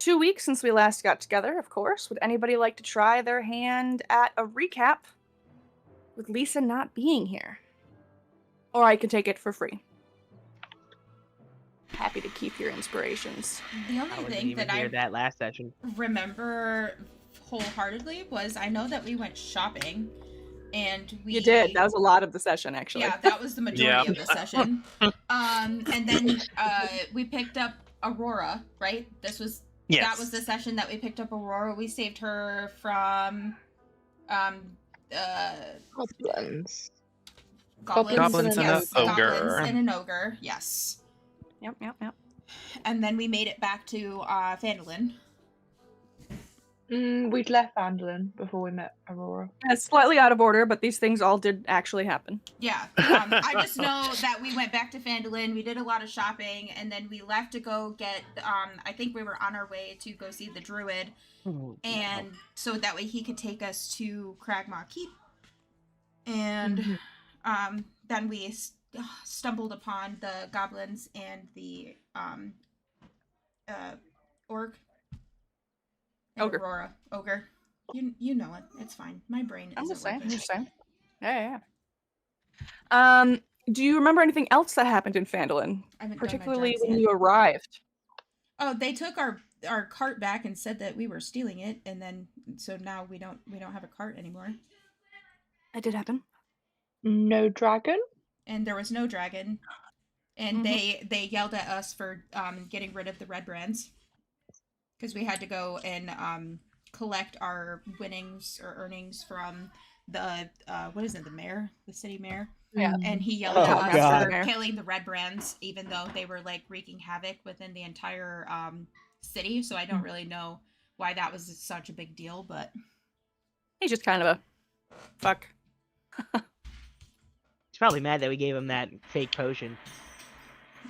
2 weeks since we last got together, of course. Would anybody like to try their hand at a recap with Lisa not being here? Or I can take it for free. Happy to keep your inspirations. The I only wasn't thing even that here I that last session. remember wholeheartly was I know that we went shopping and we You did. That was a lot of the session, actually. yeah, that was the majority Yeah. of the session. And then we picked up Aurora, right? That was Yes. the session that we picked up Aurora. We saved her from Goblins. Goblins and yes, an ogre. goblins and an ogre, yes. Yep. And then we made it back to Phandelver. We'd left Phandelver before we met Aurora. It's slightly out of order, but these things all did actually happen. Yeah. I just know that we went back to Phandelver, we did a lot of shopping, and then we left to go get, I think we were on our way to go see the druid, and so that way he could take us to Cragmaw Keep. And then we stumbled upon the goblins and the orc. And Ogre. Aurora. Ogre. You know it. It's fine. My brain I'm isn't just saying. working. Yeah. Do you remember anything else that happened in Phandelver? I haven't done my Particularly drugs when yet. you arrived? Oh, they took our cart back and said that we were stealing it, and then so now we don't have a cart anymore. That did happen. No dragon? And there was no dragon. And they yelled at us for getting rid of the red brands. Because we had to go and collect our winnings or earnings from the what is it, the mayor, the city mayor. Yeah. And he yelled Oh, at us God. for killing the red brands, even though they were like wreaking havoc within the entire city. So I don't really know why that was such a big deal, but He's just kind of a fuck. He's probably mad that we gave him that fake potion.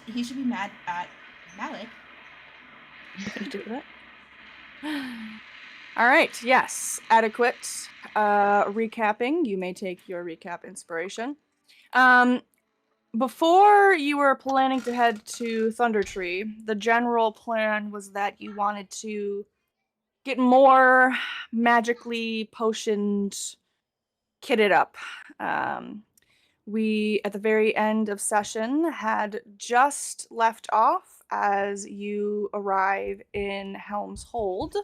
he should be mad at Malik. You do that. All right. Yes. Adequate. Recapping. You may take your recap inspiration. Before you were planning to head to Thunder Tree, the general plan was that you wanted to get more magically potioned, kitted up. We, at the very end of session, had just left off as you arrive in Helm's Hold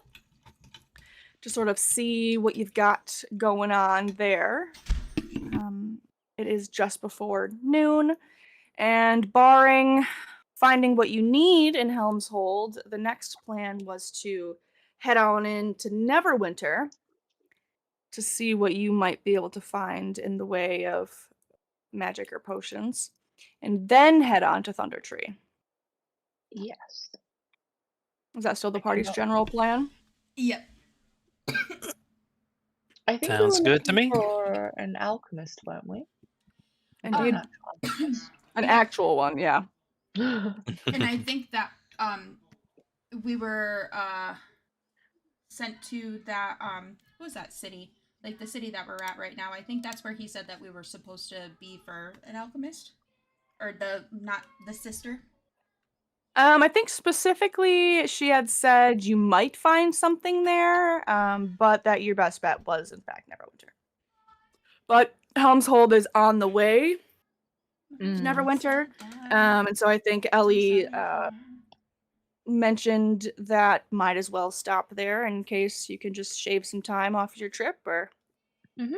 to sort of see what you've got going on there. It is just before noon, and barring finding what you need in Helm's Hold, the next plan was to head on into Neverwinter to see what you might be able to find in the way of magic or potions, and then head on to Thunder Tree. Yes. Is that still the party's general plan? Yep. I think Sounds we were good to looking me. for an alchemist, weren't we? Indeed. An alchemist. An actual one, yeah. And I think that we were sent to that what was that city? Like the city that we're at right now. I think that's where he said that we were supposed to be for an alchemist. Or not the sister. I think specifically she had said you might find something there, but that your best bet was in fact Neverwinter. But Helm's Hold is on the way to Neverwinter, and so I think Ellie mentioned that might as well stop there in case you can just shave some time off your trip, or Okay.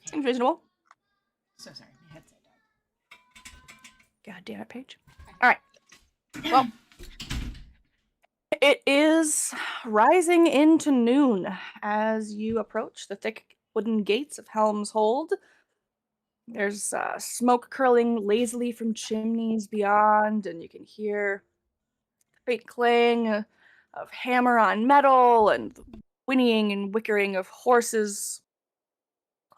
Seems reasonable. So sorry, my headset died. God damn it, Paige. All right. Well, it is rising into noon as you approach the thick wooden gates of Helm's Hold. There's smoke curling lazily from chimneys beyond, and you can hear the faint clang of hammer on metal and the whinnying and whickering of horses,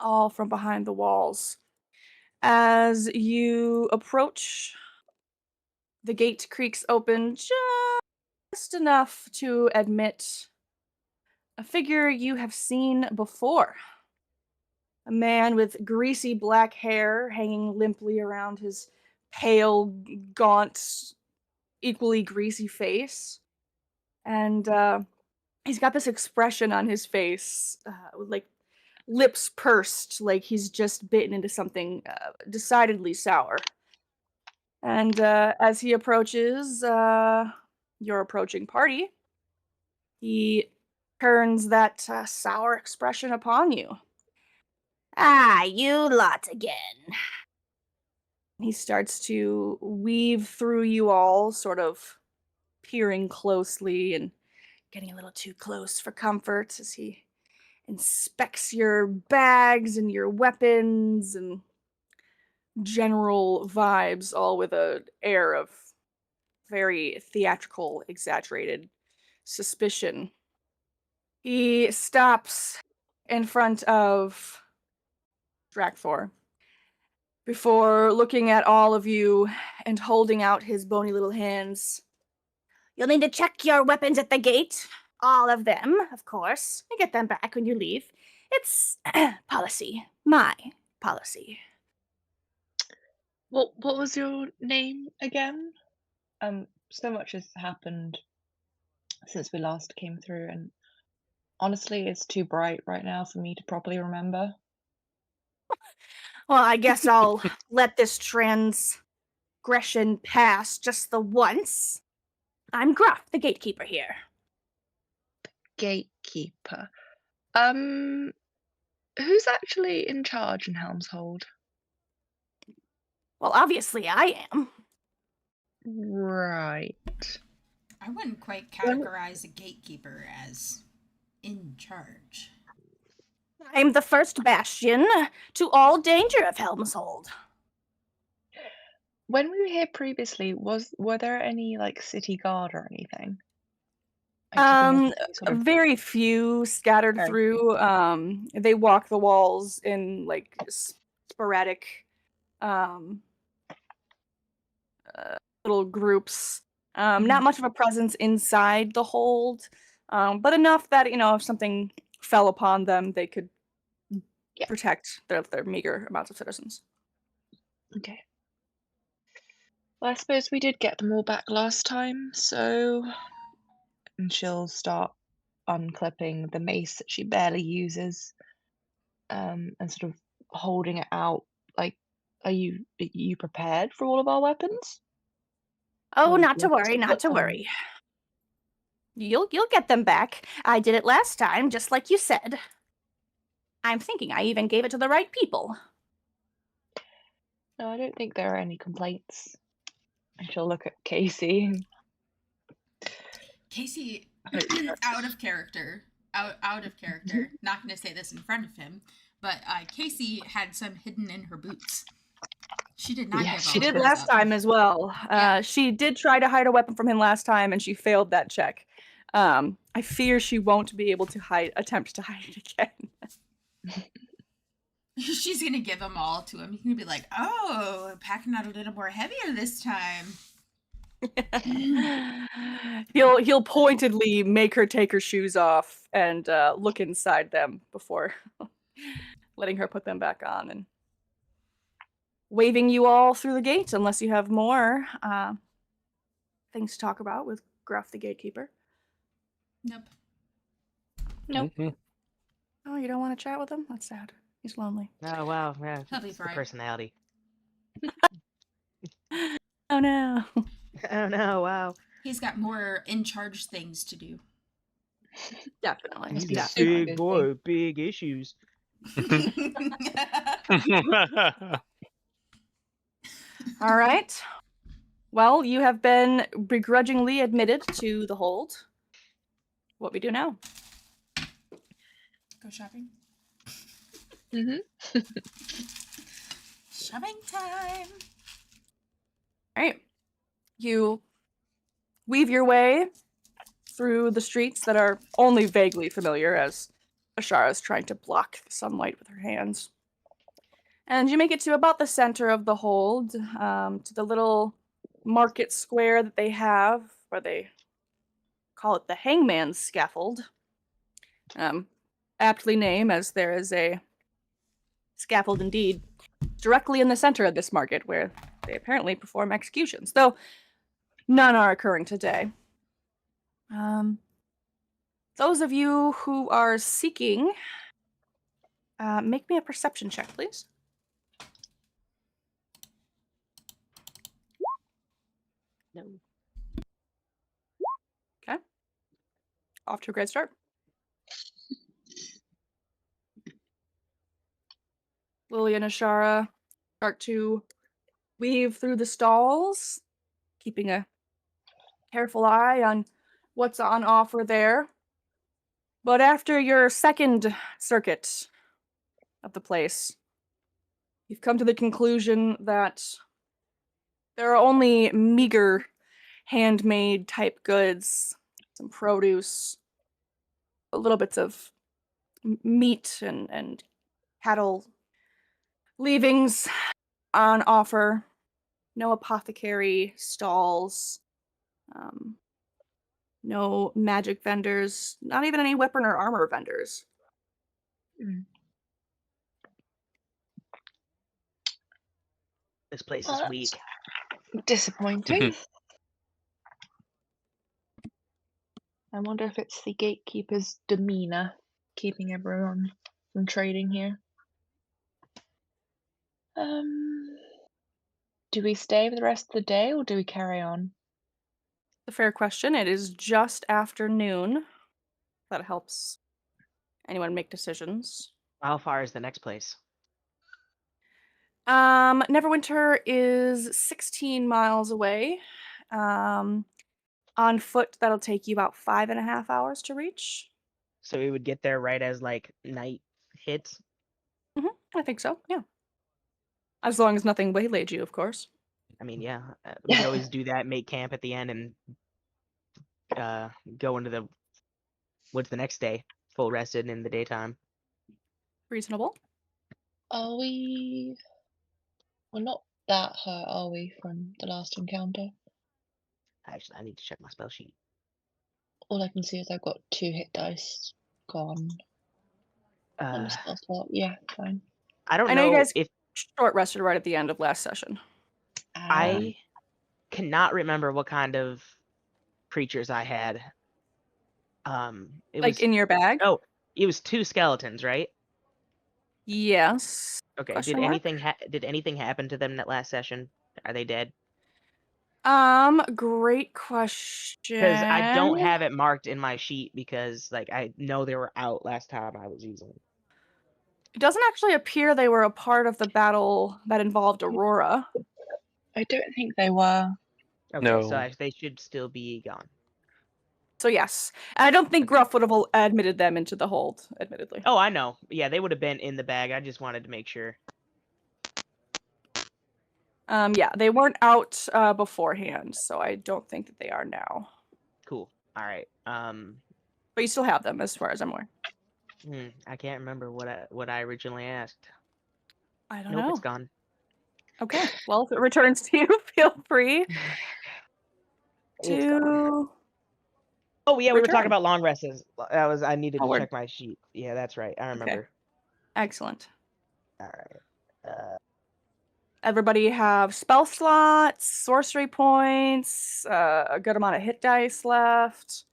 all from behind the walls. As you approach, the gate creaks open just enough to admit a figure you have seen before. A man with greasy black hair hanging limply around his pale, gaunt equally greasy face, and he's got this expression on his face, with, like, lips pursed, like he's just bitten into something decidedly sour. And as he approaches your approaching party, he turns that sour expression upon you. Ah, you lot again. He starts to weave through you all, sort of peering closely and getting a little too close for comfort as he inspects your bags and your weapons and general vibes, all with a air of very theatrical, exaggerated suspicion. He stops in front of Drakthor before looking at all of you and holding out his bony little hands. You'll need to check your weapons at the gate. All of them, of course. You get them back when you leave. It's policy. My policy. What was your name again? So much has happened since we last came through, and honestly, it's too bright right now for me to properly remember. Well, I guess I'll let this transgression pass just the once. I'm Gruff, the gatekeeper here. Gatekeeper. Who's actually in charge in Helmshold? Well, obviously I am. Right. I wouldn't quite categorize a gatekeeper as in charge. I'm the first bastion to all danger of Helmshold. When we were here previously, were there any like city guard or anything? Like, do you think there's any sort of Very few scattered Very through. They walk the walls in like sporadic, um, little groups. Not much of a presence inside the hold, but enough that if something fell upon them, they could Yeah. protect their meager amounts of citizens. Okay. Well, I suppose we did get them all back last time, so and she'll start unclipping the mace that she barely uses, and sort of holding it out. Like, are you prepared for all of our weapons? Oh, Or not do to you want us worry, not put to them- worry. You'll get them back. I did it last time, just like you said. I'm thinking I even gave it to the right people. No, I don't think there are any complaints. And she'll look at Casey. Casey, Okay. out of character. Not going to say this in front of him, but Casey had some hidden in her boots. She did not Yes, give She all did hers last up. time as well. Yeah. She did try to hide a weapon from him last time, and she failed that check. I fear she won't be able to attempt to hide it again. She's going to give them all to him. He's going to be like, oh, packing out a little more heavier this time. He'll pointedly make her take her shoes off and look inside them before letting her put them back on and waving you all through the gate, unless you have more things to talk about with Gruff the gatekeeper. Nope. Nope. Oh, you don't want to chat with him? That's sad. He's lonely. Oh wow, yeah, He'll be it's the fine. personality. Oh no. Oh no, wow. He's got more in charge things to do. Definitely. Must be Definitely. super Big boy, big issues. All right. Well, you have been begrudgingly admitted to the hold. What we do now? Go shopping. Mm-hmm. Shopping time. All right. You weave your way through the streets that are only vaguely familiar as Ashara is trying to block the sunlight with her hands. And you make it to about the center of the hold, to the little market square that they have, where they call it the Hangman's Scaffold. Aptly named, as there is a scaffold indeed directly in the center of this market where they apparently perform executions. Though none are occurring today. Those of you who are seeking, make me a perception check, please. No. Okay. Off to a great start. Lily and Ashara start to weave through the stalls, keeping a careful eye on what's on offer there. But after your second circuit of the place, you've come to the conclusion that there are only meager handmade type goods, some produce, little bits of meat and cattle leavings on offer. No apothecary stalls. No magic vendors. Not even any weapon or armor vendors. This place Well, is that's weak. disappointing. I wonder if it's the gatekeeper's demeanor keeping everyone from trading here. Do we stay for the rest of the day or do we carry on? A fair question. It is just after noon. That helps anyone make decisions. How far is the next place? Neverwinter is 16 miles away. On foot, that'll take you about 5.5 hours to reach. So we would get there right as like night hits. I think so, yeah. As long as nothing waylaid you, of course. I mean, yeah, we could always do that. Make camp at the end and go into the woods the next day, full rested in the daytime. Reasonable. Are we... We're not that hurt, are we, from the last encounter? Actually, I need to check my spell sheet. All I can see is I've got 2 hit dice gone. On the spell slot. Yeah, fine. I don't I know you know guys if short rested right at the end of last session. I cannot remember what kind of creatures I had. It Like was in your bag? oh, it was 2 skeletons, right? Yes. Okay. Question mark? Did anything happen to them that last session? Are they dead? Great question. Because I don't have it marked in my sheet because like I know they were out last time I was using it. It doesn't actually appear they were a part of the battle that involved Aurora. I don't think they were. Okay, No. so they should still be gone. So yes. And I don't think Gruff would have admitted them into the hold, admittedly. Oh, I know. Yeah, they would have been in the bag. I just wanted to make sure. Yeah, they weren't out beforehand, so I don't think that they are now. Cool. All right. But you still have them, as far as I'm aware. I can't remember what I originally asked. I don't Nope, know. it's gone. Okay. Well, if it returns to you, feel free It's gone. to. Oh yeah, we were talking return. about long rests. I needed Oh, to word. check my sheet. Yeah, that's right. I remember. Excellent. All right. Everybody have spell slots, sorcery points, a good amount of hit dice left.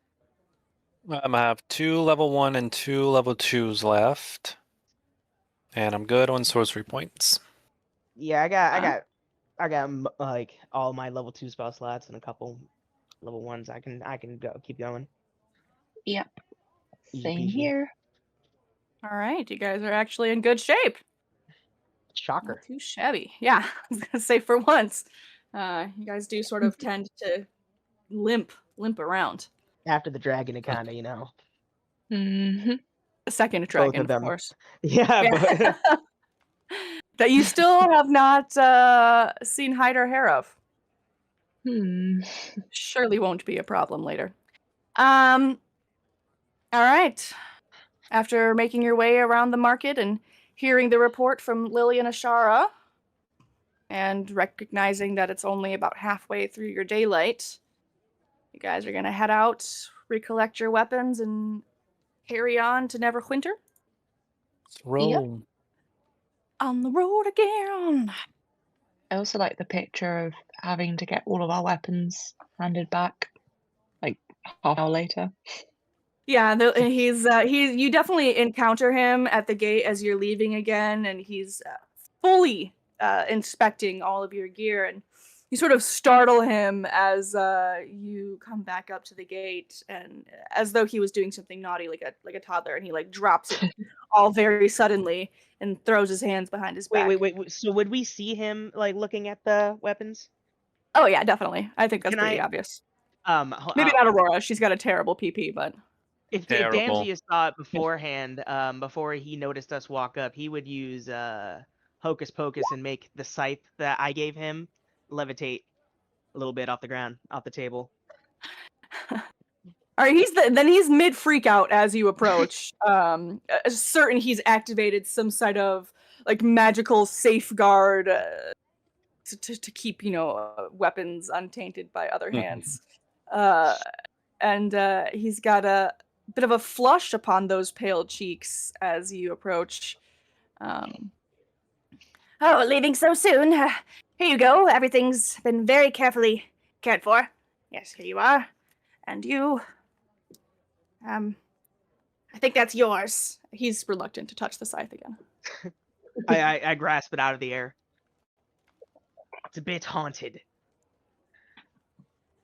I have 2 level 1 and 2 level 2s left. And I'm good on sorcery points. Yeah, I got like all my level 2 spell slots and a couple level 1s. I can keep going. Yep. Easy Same peasy. here. All right, you guys are actually in good shape. Shocker. Not too shabby. Yeah, I was gonna say for once. You guys do sort of tend to limp around. After the dragon, it kind of, Mm-hmm. The second both dragon, of them. of course. Yeah, but That you still have not seen hide or hair of. Surely won't be a problem later. All right. After making your way around the market and hearing the report from Lily and Ashara, and recognizing that it's only about halfway through your daylight, you guys are gonna head out, recollect your weapons, and carry on to Neverwinter. Let's roll. On the road again. I also like the picture of having to get all of our weapons handed back, like half hour later. Yeah, he's you definitely encounter him at the gate as you're leaving again, and he's fully inspecting all of your gear, and you sort of startle him as you come back up to the gate, and as though he was doing something naughty, like a toddler, and he like drops it all very suddenly and throws his hands behind his back. Wait. So would we see him like looking at the weapons? Oh yeah, definitely. I think that's Can pretty I obvious. ho- Maybe not Aurora. She's got a terrible PP, but if Terrible. Damsia saw it beforehand, before he noticed us walk up, he would use Hocus Pocus and make the scythe that I gave him levitate a little bit off the ground, off the table. all right, he's mid freak out as you approach. Certain he's activated some sort of like magical safeguard to keep weapons untainted by other hands, and he's got a bit of a flush upon those pale cheeks as you approach. Oh, leaving so soon? Here you go. Everything's been very carefully cared for. Yes, here you are, and you. I think that's yours. He's reluctant to touch the scythe again. I grasp it out of the air. It's a bit haunted.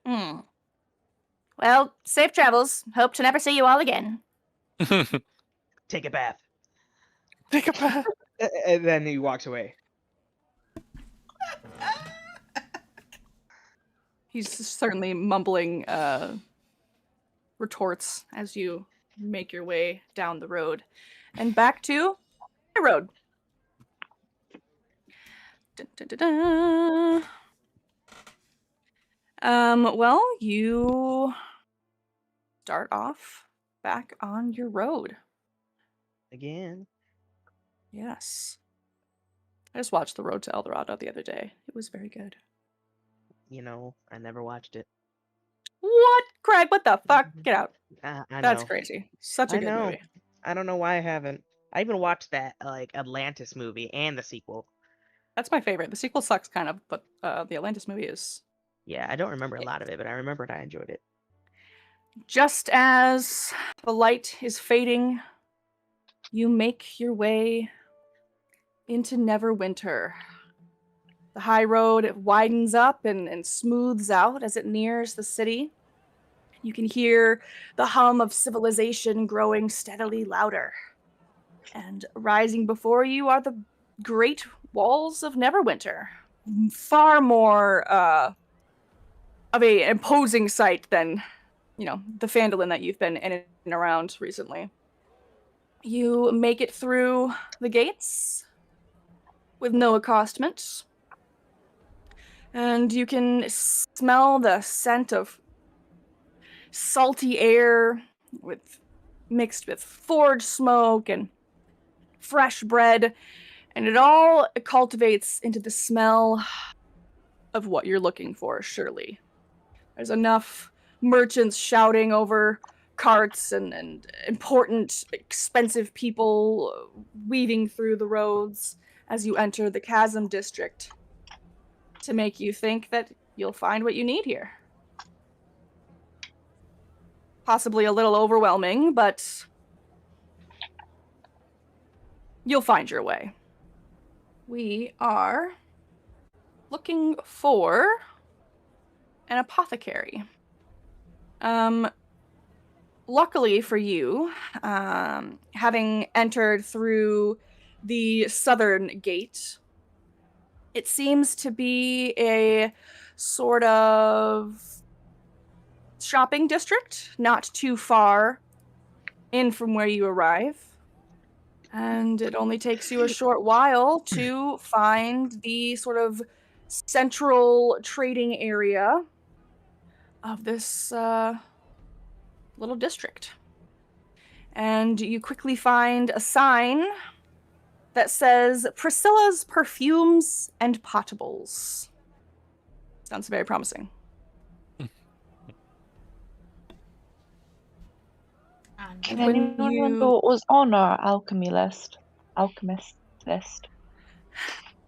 Well, safe travels. Hope to never see you all again. Take a bath. Take a bath. And then he walks away. He's certainly mumbling retorts as you make your way down the road and back to the road. Dun, dun, dun, dun. Well, you start off back on your road. Again. Yes. I just watched The Road to El Dorado the other day. It was very good. You know, I never watched it. What? Craig, what the fuck? Get out. I That's know. crazy. Such a I good know. movie. I don't know why I haven't. I even watched that like Atlantis movie and the sequel. That's my favorite. The sequel sucks kind of, but the Atlantis movie is... Yeah, I don't remember a lot of it, but I remembered I enjoyed it. Just as the light is fading, you make your way into Neverwinter. The high road, it widens up and smooths out as it nears the city. You can hear the hum of civilization growing steadily louder. And rising before you are the great walls of Neverwinter. Far more of an imposing sight than, the Phandelver that you've been in and around recently. You make it through the gates with no accostement. And you can smell the scent of salty air mixed with forge smoke and fresh bread, and it all cultivates into the smell of what you're looking for, surely. There's enough merchants shouting over carts and important, expensive people weaving through the roads as you enter the Chasm District to make you think that you'll find what you need here. Possibly a little overwhelming, but you'll find your way. We are looking for an apothecary. Luckily for you, having entered through the southern gate, it seems to be a sort of shopping district, not too far in from where you arrive. And it only takes you a short while to find the sort of central trading area of this little district. And you quickly find a sign that says Priscilla's Perfumes and Potables. Sounds very promising. Can When anyone you- remember what was on our alchemist list?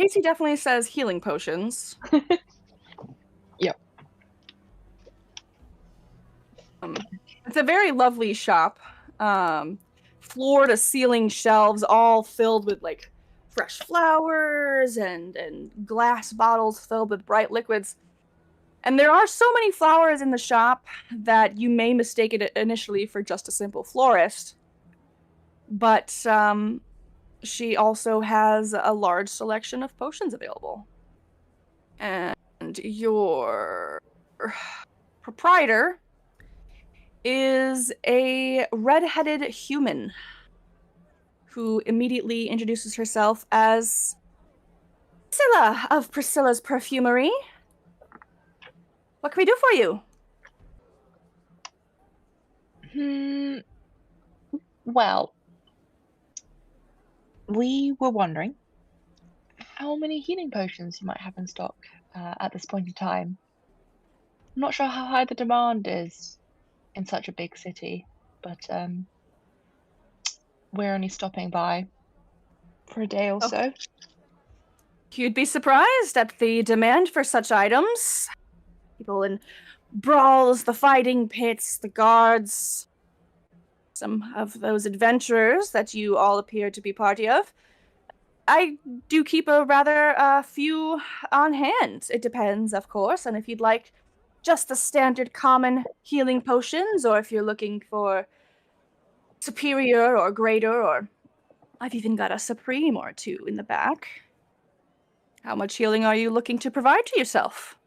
Casey definitely says healing potions. Yep. It's a very lovely shop. Floor to ceiling shelves all filled with like fresh flowers and glass bottles filled with bright liquids. And there are so many flowers in the shop that you may mistake it initially for just a simple florist. But she also has a large selection of potions available. And your proprietor is a red-headed human who immediately introduces herself as Priscilla of Priscilla's Perfumery. What can we do for you? Well, we were wondering how many healing potions you might have in stock at this point in time. I'm not sure how high the demand is in such a big city, but we're only stopping by for a day or so. You'd be surprised at the demand for such items. People in brawls, the fighting pits, the guards, some of those adventurers that you all appear to be party of. I do keep a rather few on hand. It depends, of course, on if you'd like just the standard common healing potions, or if you're looking for superior or greater, or I've even got a supreme or two in the back. How much healing are you looking to provide to yourself?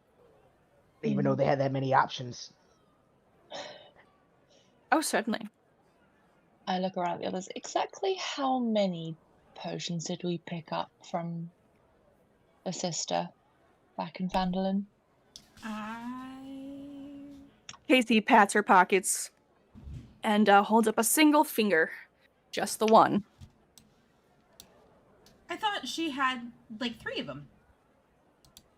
Didn't even know they had that many options. Oh, certainly. I look around the others. Exactly how many potions did we pick up from the sister back in Phandelver? Casey pats her pockets and holds up a single finger. Just the one. I thought she had like 3 of them.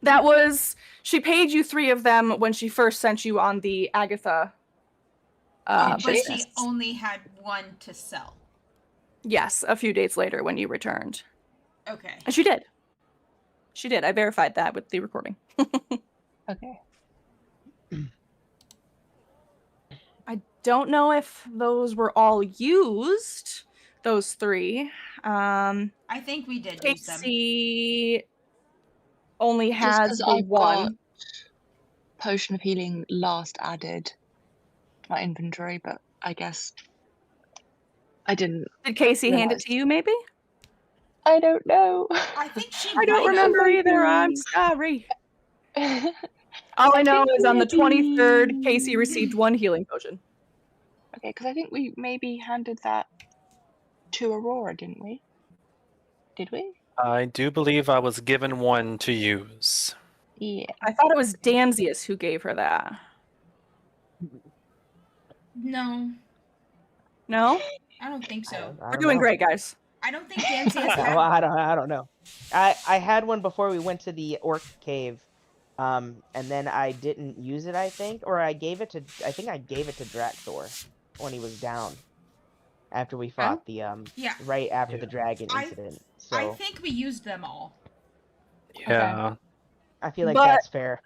That was... She paid you 3 of them when she first sent you on the Agatha But business. she only had 1 to sell. Yes, a few days later when you returned. Okay. And she did. She did. I verified that with the recording. Okay. I don't know if those were all used, those 3. I think we did use them. Casey only Just has 'cause the I've got one. Potion of Healing last added to my inventory, but I guess I didn't. Did Casey hand it to you, maybe? I don't know. I think she I don't might have. remember might either. I'm be. sorry. All I know is on the 23rd, Casey received 1 healing potion. Okay, because I think we maybe handed that to Aurora, didn't we? Did we? I do believe I was given 1 to use. Yeah. I thought it was Danzius who gave her that. No, No? I don't think so. I We're don't doing know. great, guys. I don't think Danzius Well, had. I don't know. I had one before we went to the orc cave, and then I didn't use it. I think, or I gave it to. I think I gave it to Drakthor when he was down. After we fought the Yeah. right after Yeah. the dragon incident. So I think we used them all. Yeah. I feel like But- that's fair.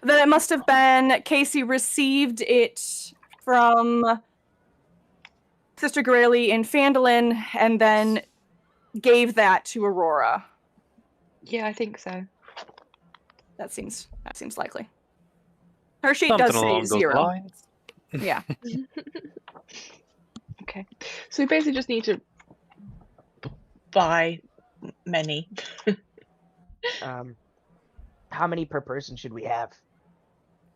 Then it must have been Casey received it from Sister Grayley in Phandelver and then gave that to Aurora. Yeah, I think so. That seems likely. Her sheet Something does say along those 0. lines. Yeah. Okay. So we basically just need to buy many. How many per person should we have?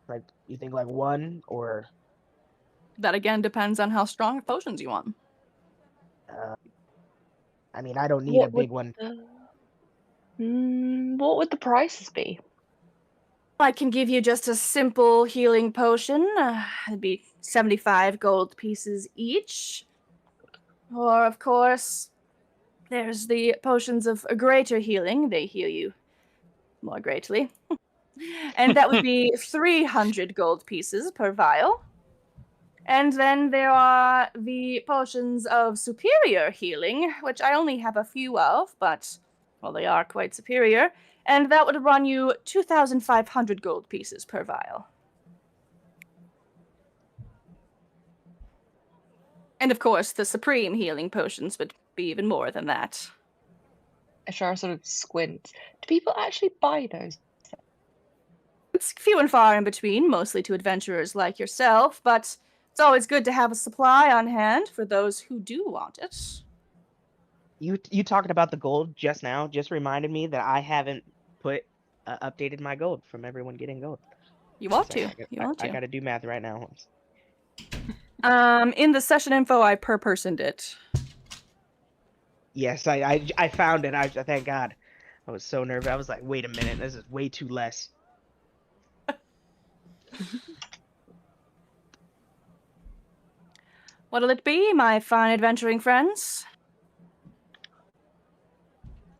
Like, you think like 1 or? That again depends on how strong of potions you want. I mean, I don't need a What would big one. What would the prices be? I can give you just a simple healing potion. It'd be 75 gold pieces each. Or, of course, there's the potions of greater healing. They heal you more greatly. And that would be 300 gold pieces per vial. And then there are the potions of superior healing, which I only have a few of, but Well, they are quite superior, and that would run you 2,500 gold pieces per vial. And of course, the supreme healing potions would be even more than that. Ashara sort of squints. Do people actually buy those? It's few and far in between, mostly to adventurers like yourself, but it's always good to have a supply on hand for those who do want it. You talking about the gold just now just reminded me that I haven't updated my gold from everyone getting gold. You want Sorry, to. You want I to. got to do math right now. In the session info, I per-personed it. Yes, I found it. I thank God. I was so nervous. I was like, wait a minute, this is way too less. What'll it be, my fine adventuring friends?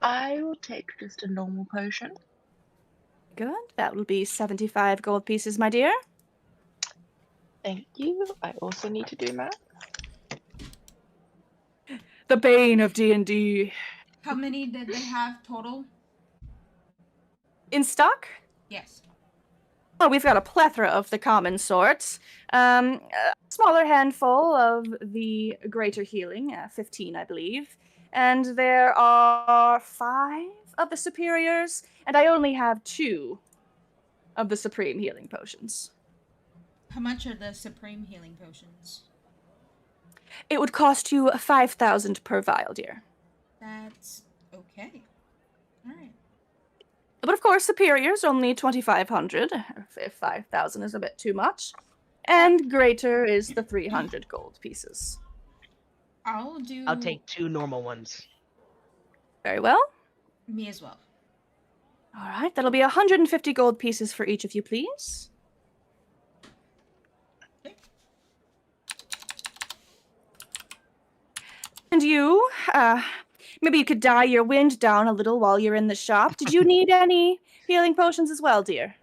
I will take just a normal potion. Good. That will be 75 gold pieces, my dear. Thank you. I also need to do math. The bane of D&D. How many did they have total? In stock? Yes. Well, we've got a plethora of the common sorts. A smaller handful of the greater healing, 15, I believe. And there are 5 of the superiors, and I only have 2 of the supreme healing potions. How much are the supreme healing potions? It would cost you 5,000 per vial, dear. That's okay. All right. But of course, superiors only 2,500, if 5,000 is a bit too much. And greater is the 300 gold pieces. I'll take 2 normal ones. Very well. Me as well. All right, that'll be 150 gold pieces for each of you, please. Okay. And you, maybe you could dye your wind down a little while you're in the shop. Did you need any healing potions as well, dear?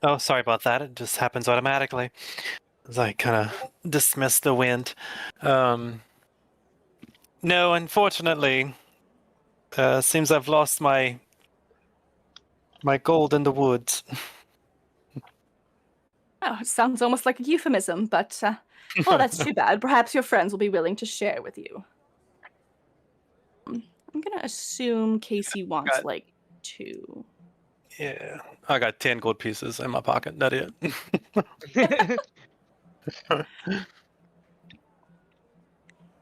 Oh, sorry about that. It just happens automatically. As I kind of dismiss the wind. No, unfortunately, seems I've lost my gold in the woods. Oh, it sounds almost like a euphemism, but, well, that's too bad. Perhaps your friends will be willing to share with you. I'm gonna assume Casey wants, Got- like, 2. Yeah, I got 10 gold pieces in my pocket. That it.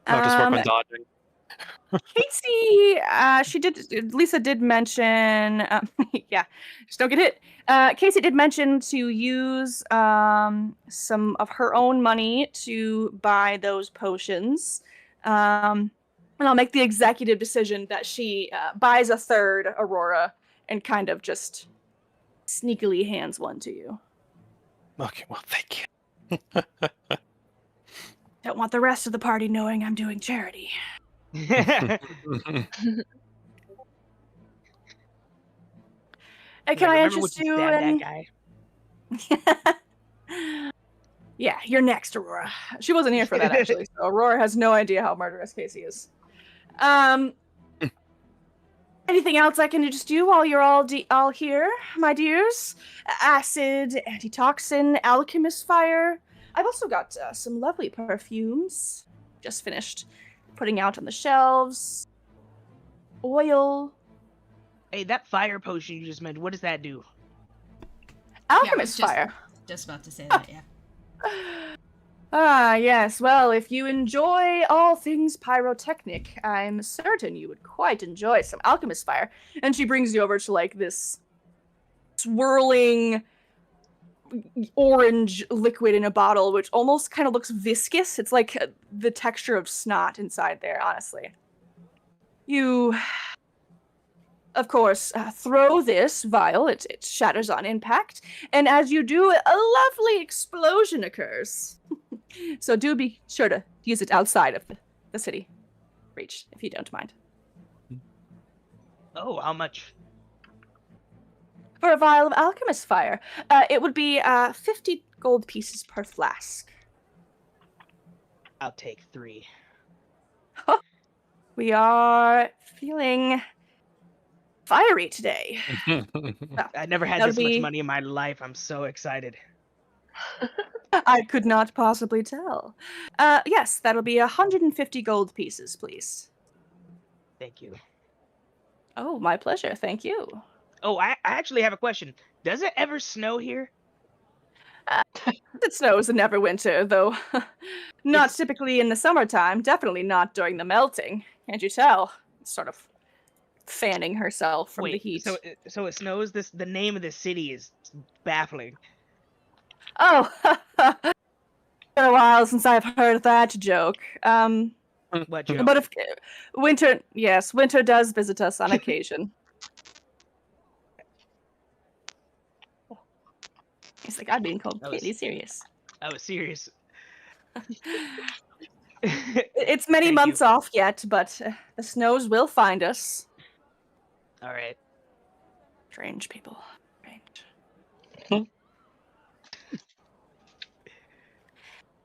I'll just work on dodging. Casey, Lisa did mention, yeah, just don't get hit. Casey did mention to use some of her own money to buy those potions. And I'll make the executive decision that she buys a third Aurora and kind of just sneakily hands one to you. Okay, well, thank you. Don't want the rest of the party knowing I'm doing charity. Can I interest you in... that guy? Yeah, you're next, Aurora. She wasn't here for that, actually, so Aurora has no idea how murderous Casey is. Anything else I can interest you while you're all here, my dears? Acid, antitoxin, alchemist fire. I've also got some lovely perfumes. Just finished putting out on the shelves. Oil. Hey, that fire potion you just mentioned, what does that do? Alchemist fire. Just about to say that, yeah. Ah, yes. Well, if you enjoy all things pyrotechnic, I'm certain you would quite enjoy some alchemist fire. And she brings you over to, like, this swirling orange liquid in a bottle, which almost kind of looks viscous. It's like the texture of snot inside there, honestly. You, of course, throw this vial. It shatters on impact. And as you do, a lovely explosion occurs. So do be sure to use it outside of the city reach, if you don't mind. Oh, how much? For a vial of alchemist fire, it would be 50 gold pieces per flask. I'll take 3. We are feeling fiery today. I never had That'll this much be- money in my life. I'm so excited. I could not possibly tell. Yes, that'll be 150 gold pieces, please. Thank you. Oh, my pleasure. Thank you. Oh, I actually have a question. Does it ever snow here? It snows in Neverwinter, though not It's- typically in the summertime. Definitely not during the melting. Can't you tell? Sort of fanning herself from the Wait, heat. so it snows. The name of the city is baffling. Oh, been a while since I've heard that joke. What joke? But if winter, yes, winter does visit us on occasion. He's like, I'm being completely serious. I was serious. It's many Thank months you. off yet, but the snows will find us. All right. Strange people. Strange.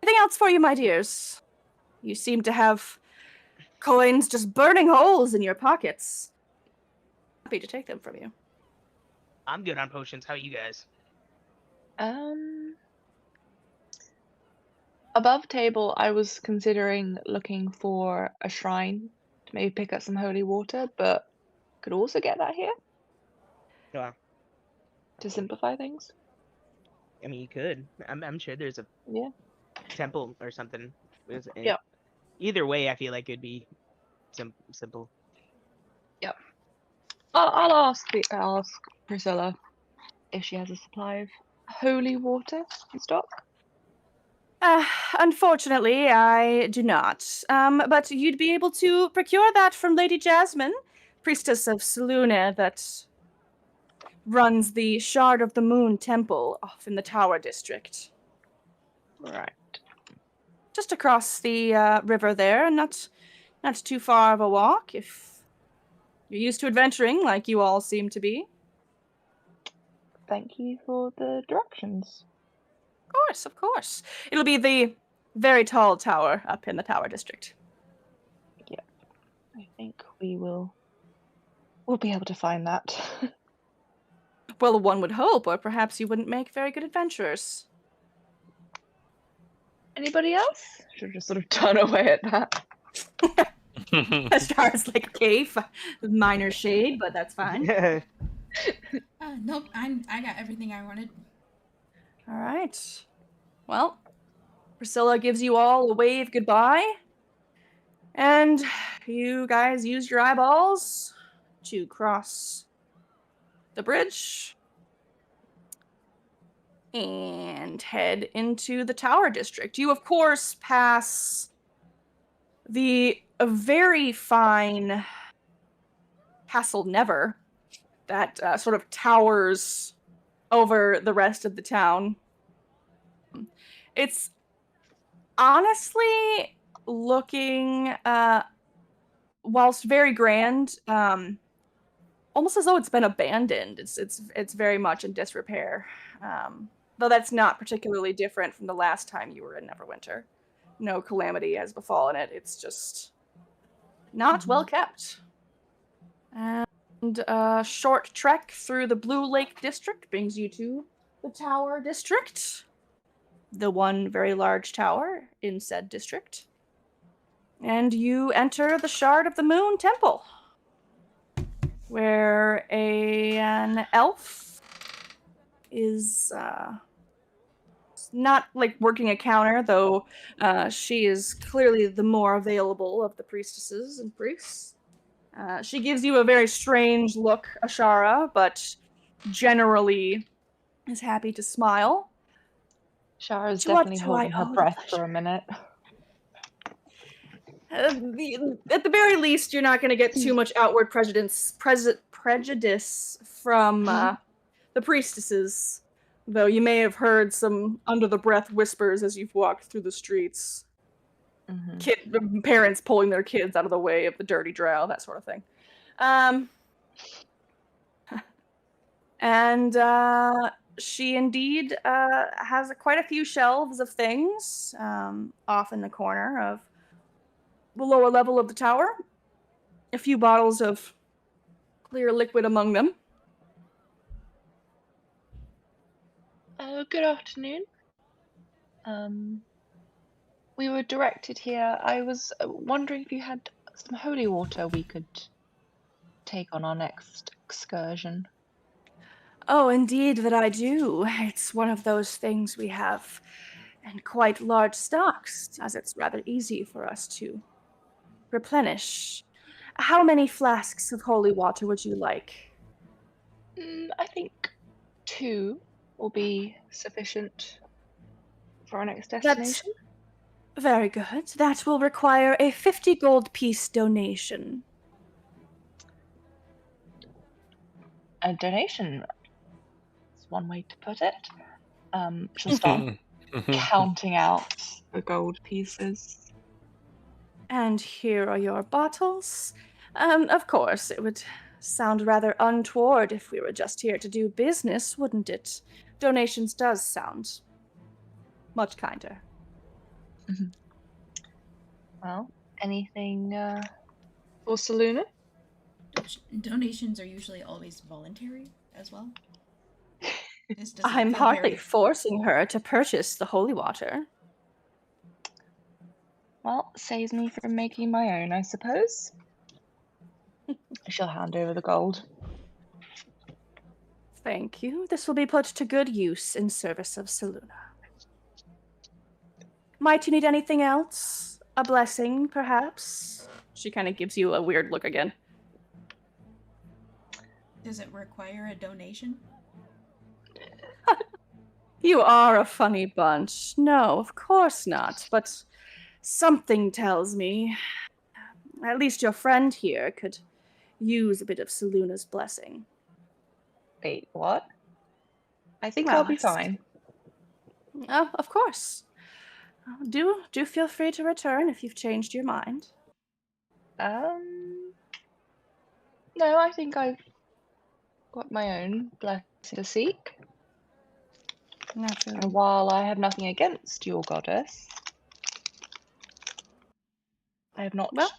Anything else for you, my dears? You seem to have coins just burning holes in your pockets. Happy to take them from you. I'm good on potions. How are you guys? Above table, I was considering looking for a shrine to maybe pick up some holy water, but could also get that here Yeah. to simplify things. I mean, you could. I'm sure there's a Yeah. temple or something. Yep. Either way, I feel like it'd be simple. I'll ask Priscilla if she has a supply of holy water in stock. Unfortunately, I do not. But you'd be able to procure that from Lady Jasmine, priestess of Seluna, that runs the Shard of the Moon Temple off in the Tower District. Right. Just across the river there, not too far of a walk if you're used to adventuring like you all seem to be. Thank you for the directions. Of course. It'll be the very tall tower up in the Tower District. I think we'll be able to find that. Well, one would hope, or perhaps you wouldn't make very good adventurers. Anybody else? Should just sort of turn away at that. As far as like a cave, minor shade, but that's fine. Nope, I got everything I wanted. All right. Well, Priscilla gives you all a wave goodbye, and you guys use your eyeballs to cross the bridge and head into the Tower District. You, of course, pass the very fine Castle Never that sort of towers over the rest of the town. It's honestly looking, whilst very grand, almost as though it's been abandoned. It's very much in disrepair. Though that's not particularly different from the last time you were in Neverwinter. No calamity has befallen it. It's just not well kept. And a short trek through the Blue Lake District brings you to the Tower District. The one very large tower in said district. And you enter the Shard of the Moon Temple, where an elf is not like working a counter, though she is clearly the more available of the priestesses and priests. She gives you a very strange look, Ashara, but generally is happy to smile. Shara's To what definitely do holding I her owe the breath pleasure? for a minute. At the very least, you're not going to get too much outward prejudice from the priestesses, though you may have heard some under-the-breath whispers as you've walked through the streets. Parents pulling their kids out of the way of the dirty drow, that sort of thing. And she indeed has quite a few shelves of things off in the corner of the lower level of the tower. A few bottles of clear liquid among them. Good afternoon. We were directed here. I was wondering if you had some holy water we could take on our next excursion. Oh, indeed that I do. It's one of those things we have in quite large stocks, as it's rather easy for us to replenish. How many flasks of holy water would you like? I think 2 will be sufficient for our next That's destination. very good. That will require a 50 gold piece donation. A donation. That's one way to put it. She'll start counting out the gold pieces. And here are your bottles. Of course, it would sound rather untoward if we were just here to do business, wouldn't it? Donations does sound much kinder. Well, anything for Saluna? Donations are usually always voluntary as well. This doesn't I'm feel hardly very... forcing her to purchase the holy water. Well, saves me from making my own, I suppose. She'll hand over the gold. Thank you. This will be put to good use in service of Saluna. Might you need anything else? A blessing, perhaps? She kind of gives you a weird look again. Does it require a donation? You are a funny bunch. No, of course not. But something tells me at least your friend here could use a bit of Saluna's blessing. Wait, what? I think Well, I'll be it's- fine. Oh, of course. Do feel free to return if you've changed your mind. No, I think I've got my own blessing to seek. Naturally. And while I have nothing against your goddess, I have not Well,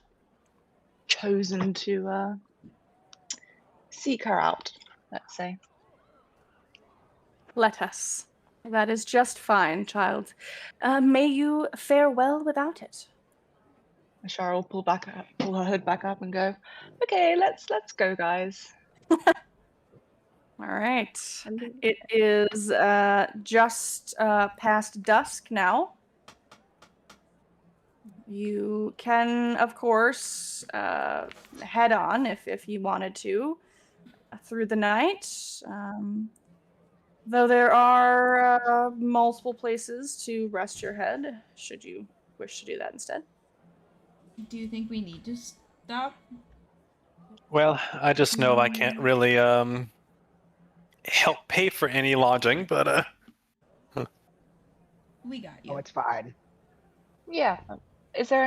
chosen to seek her out, let's say. let us. That is just fine, child. May you fare well without it. Shara will pull her hood back up and go, okay, let's go, guys. All right. And It is just past dusk now. You can, of course, head on if you wanted to through the night. Though there are multiple places to rest your head, should you wish to do that instead. Do you think we need to stop? Well, I just know I can't really help pay for any lodging, but We got you. Oh, it's fine. yeah. Is there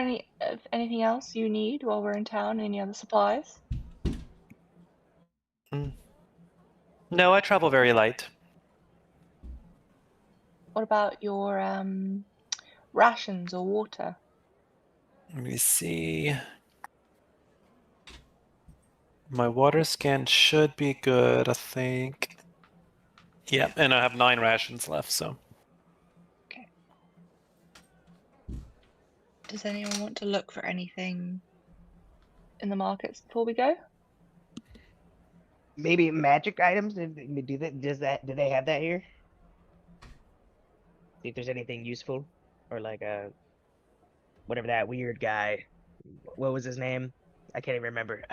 anything else you need while we're in town? Any other supplies? no, I travel very light. What about your rations or water? Let me see. My water scan should be good, I think. Yep, and I have 9 rations left, so. Does anyone want to look for anything in the markets before we go? Maybe magic items? Do they have that here? See if there's anything useful, or like whatever that weird guy. What was his name? I can't even remember.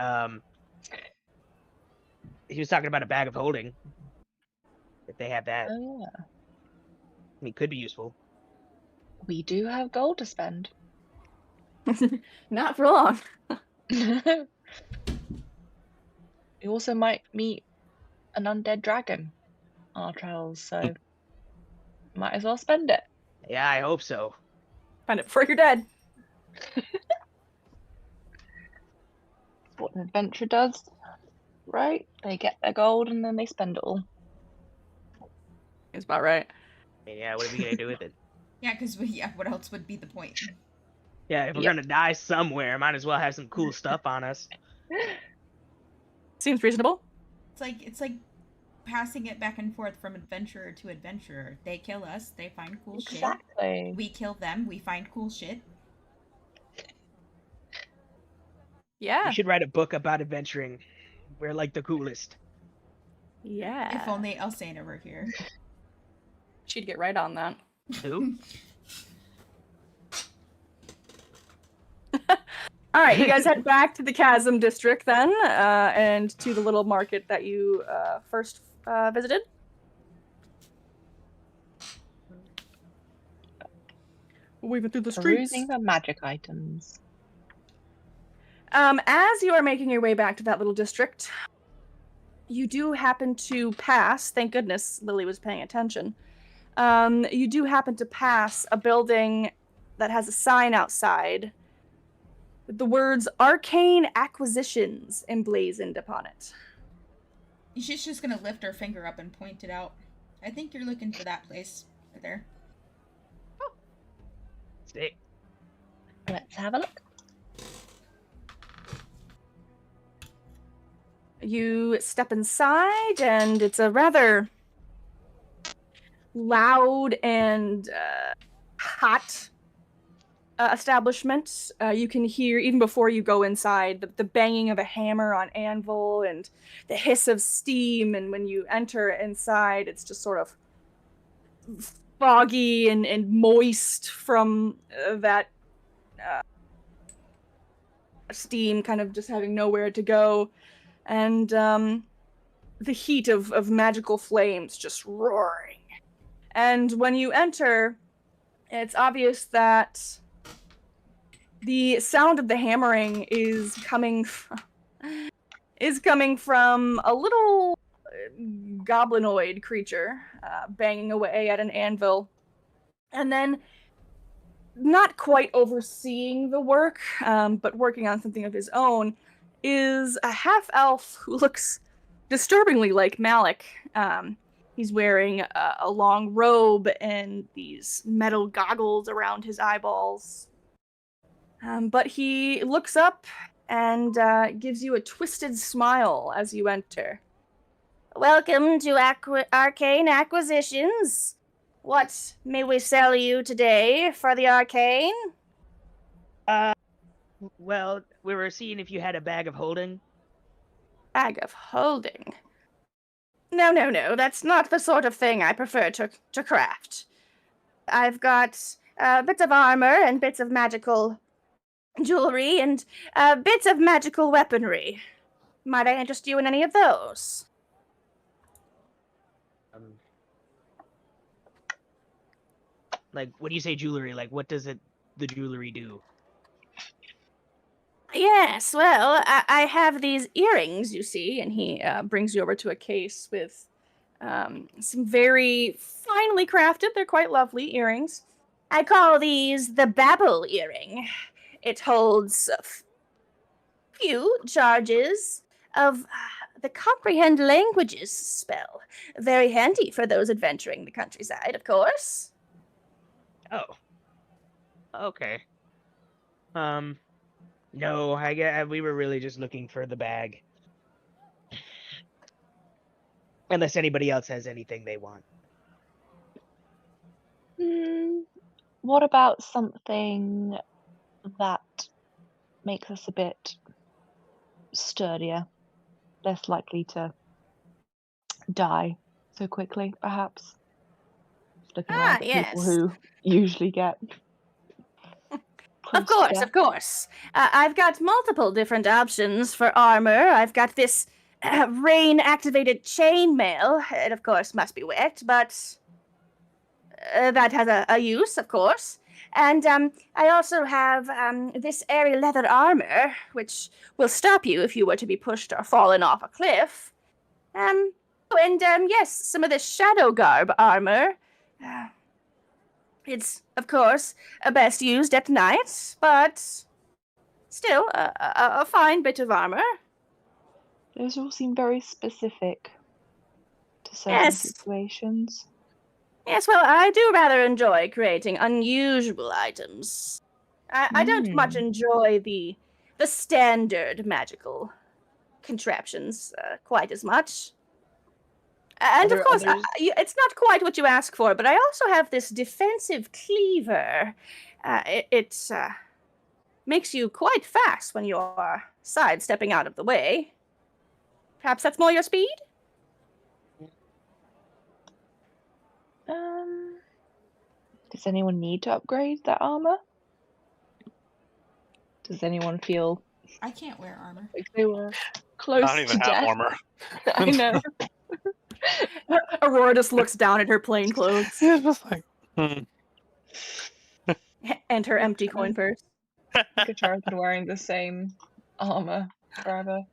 He was talking about a bag of holding. If they have that, Oh yeah. I mean, could be useful. We do have gold to spend. Not for long. We also might meet an undead dragon on our travels, so might as well spend it. Yeah, I hope so. Find it before you're dead. What an adventure does, right? They get their gold and then they spend it all. It's about right. I mean, yeah, what are we gonna do with it? Yeah, because what else would be the point? Yeah, if we're Yep. gonna die somewhere, might as well have some cool stuff on us. Seems reasonable. It's like passing it back and forth from adventurer to adventurer. They kill us, they find cool shit. Exactly. We kill them, we find cool shit. Yeah. We should write a book about adventuring. We're like the coolest. Yeah. If only Elsana were here. She'd get right on that. Who? All right, you guys head back to the Chasm District then, and to the little market that you first visited. Weaving through the streets. Perusing the magic items. As you are making your way back to that little district, you do happen to pass, thank goodness Lily was paying attention, you do happen to pass a building that has a sign outside with the words Arcane Acquisitions emblazoned upon it. She's just gonna lift her finger up and point it out. I think you're looking for that place right there. Sick. Let's have a look. You step inside, and it's a rather loud and hot establishment. You can hear, even before you go inside, the banging of a hammer on anvil and the hiss of steam. And when you enter inside, it's just sort of foggy and moist from that steam kind of just having nowhere to go. And the heat of magical flames just roaring. And when you enter, it's obvious that the sound of the hammering is coming from a little goblinoid creature banging away at an anvil. And then, not quite overseeing the work, but working on something of his own, is a half-elf who looks disturbingly like Malik. He's wearing a long robe and these metal goggles around his eyeballs. But he looks up and gives you a twisted smile as you enter. Welcome to Arcane Acquisitions. What may we sell you today for the arcane? Well, we were seeing if you had a bag of holding. Bag of holding? No, that's not the sort of thing I prefer to craft. I've got bits of armor and bits of magical jewelry and bits of magical weaponry. Might I interest you in any of those? Like, when you say jewelry, like, what does the jewelry do? Yes, well, I have these earrings, you see, and he brings you over to a case with some very finely crafted, they're quite lovely earrings. I call these the Babel earring. It holds a few charges of the Comprehend Languages spell. Very handy for those adventuring the countryside, of course. Oh. Okay. No, I guess we were really just looking for the bag. Unless anybody else has anything they want. What about something that makes us a bit sturdier, less likely to die so quickly, perhaps? Looking around at people who usually get. Of course. I've got multiple different options for armor. I've got this rain-activated chainmail. It, of course, must be wet, but that has a use, of course. And I also have this airy leather armor, which will stop you if you were to be pushed or fallen off a cliff. Yes, some of this shadow garb armor. It's, of course, best used at night, but still a fine bit of armor. Those all seem very specific to certain situations. Yes, well, I do rather enjoy creating unusual items. I don't much enjoy the standard magical contraptions quite as much. And Are of there course, others? it's not quite what you ask for, but I also have this defensive cleaver. It makes you quite fast when you're sidestepping out of the way. Perhaps that's more your speed? Does anyone need to upgrade their armor? Does anyone feel I can't wear armor. like they were I close don't to even have death? armor. I know. Aurora just looks down at her plain clothes It's just like, and her empty coin purse. Guitar's been wearing the same armor forever.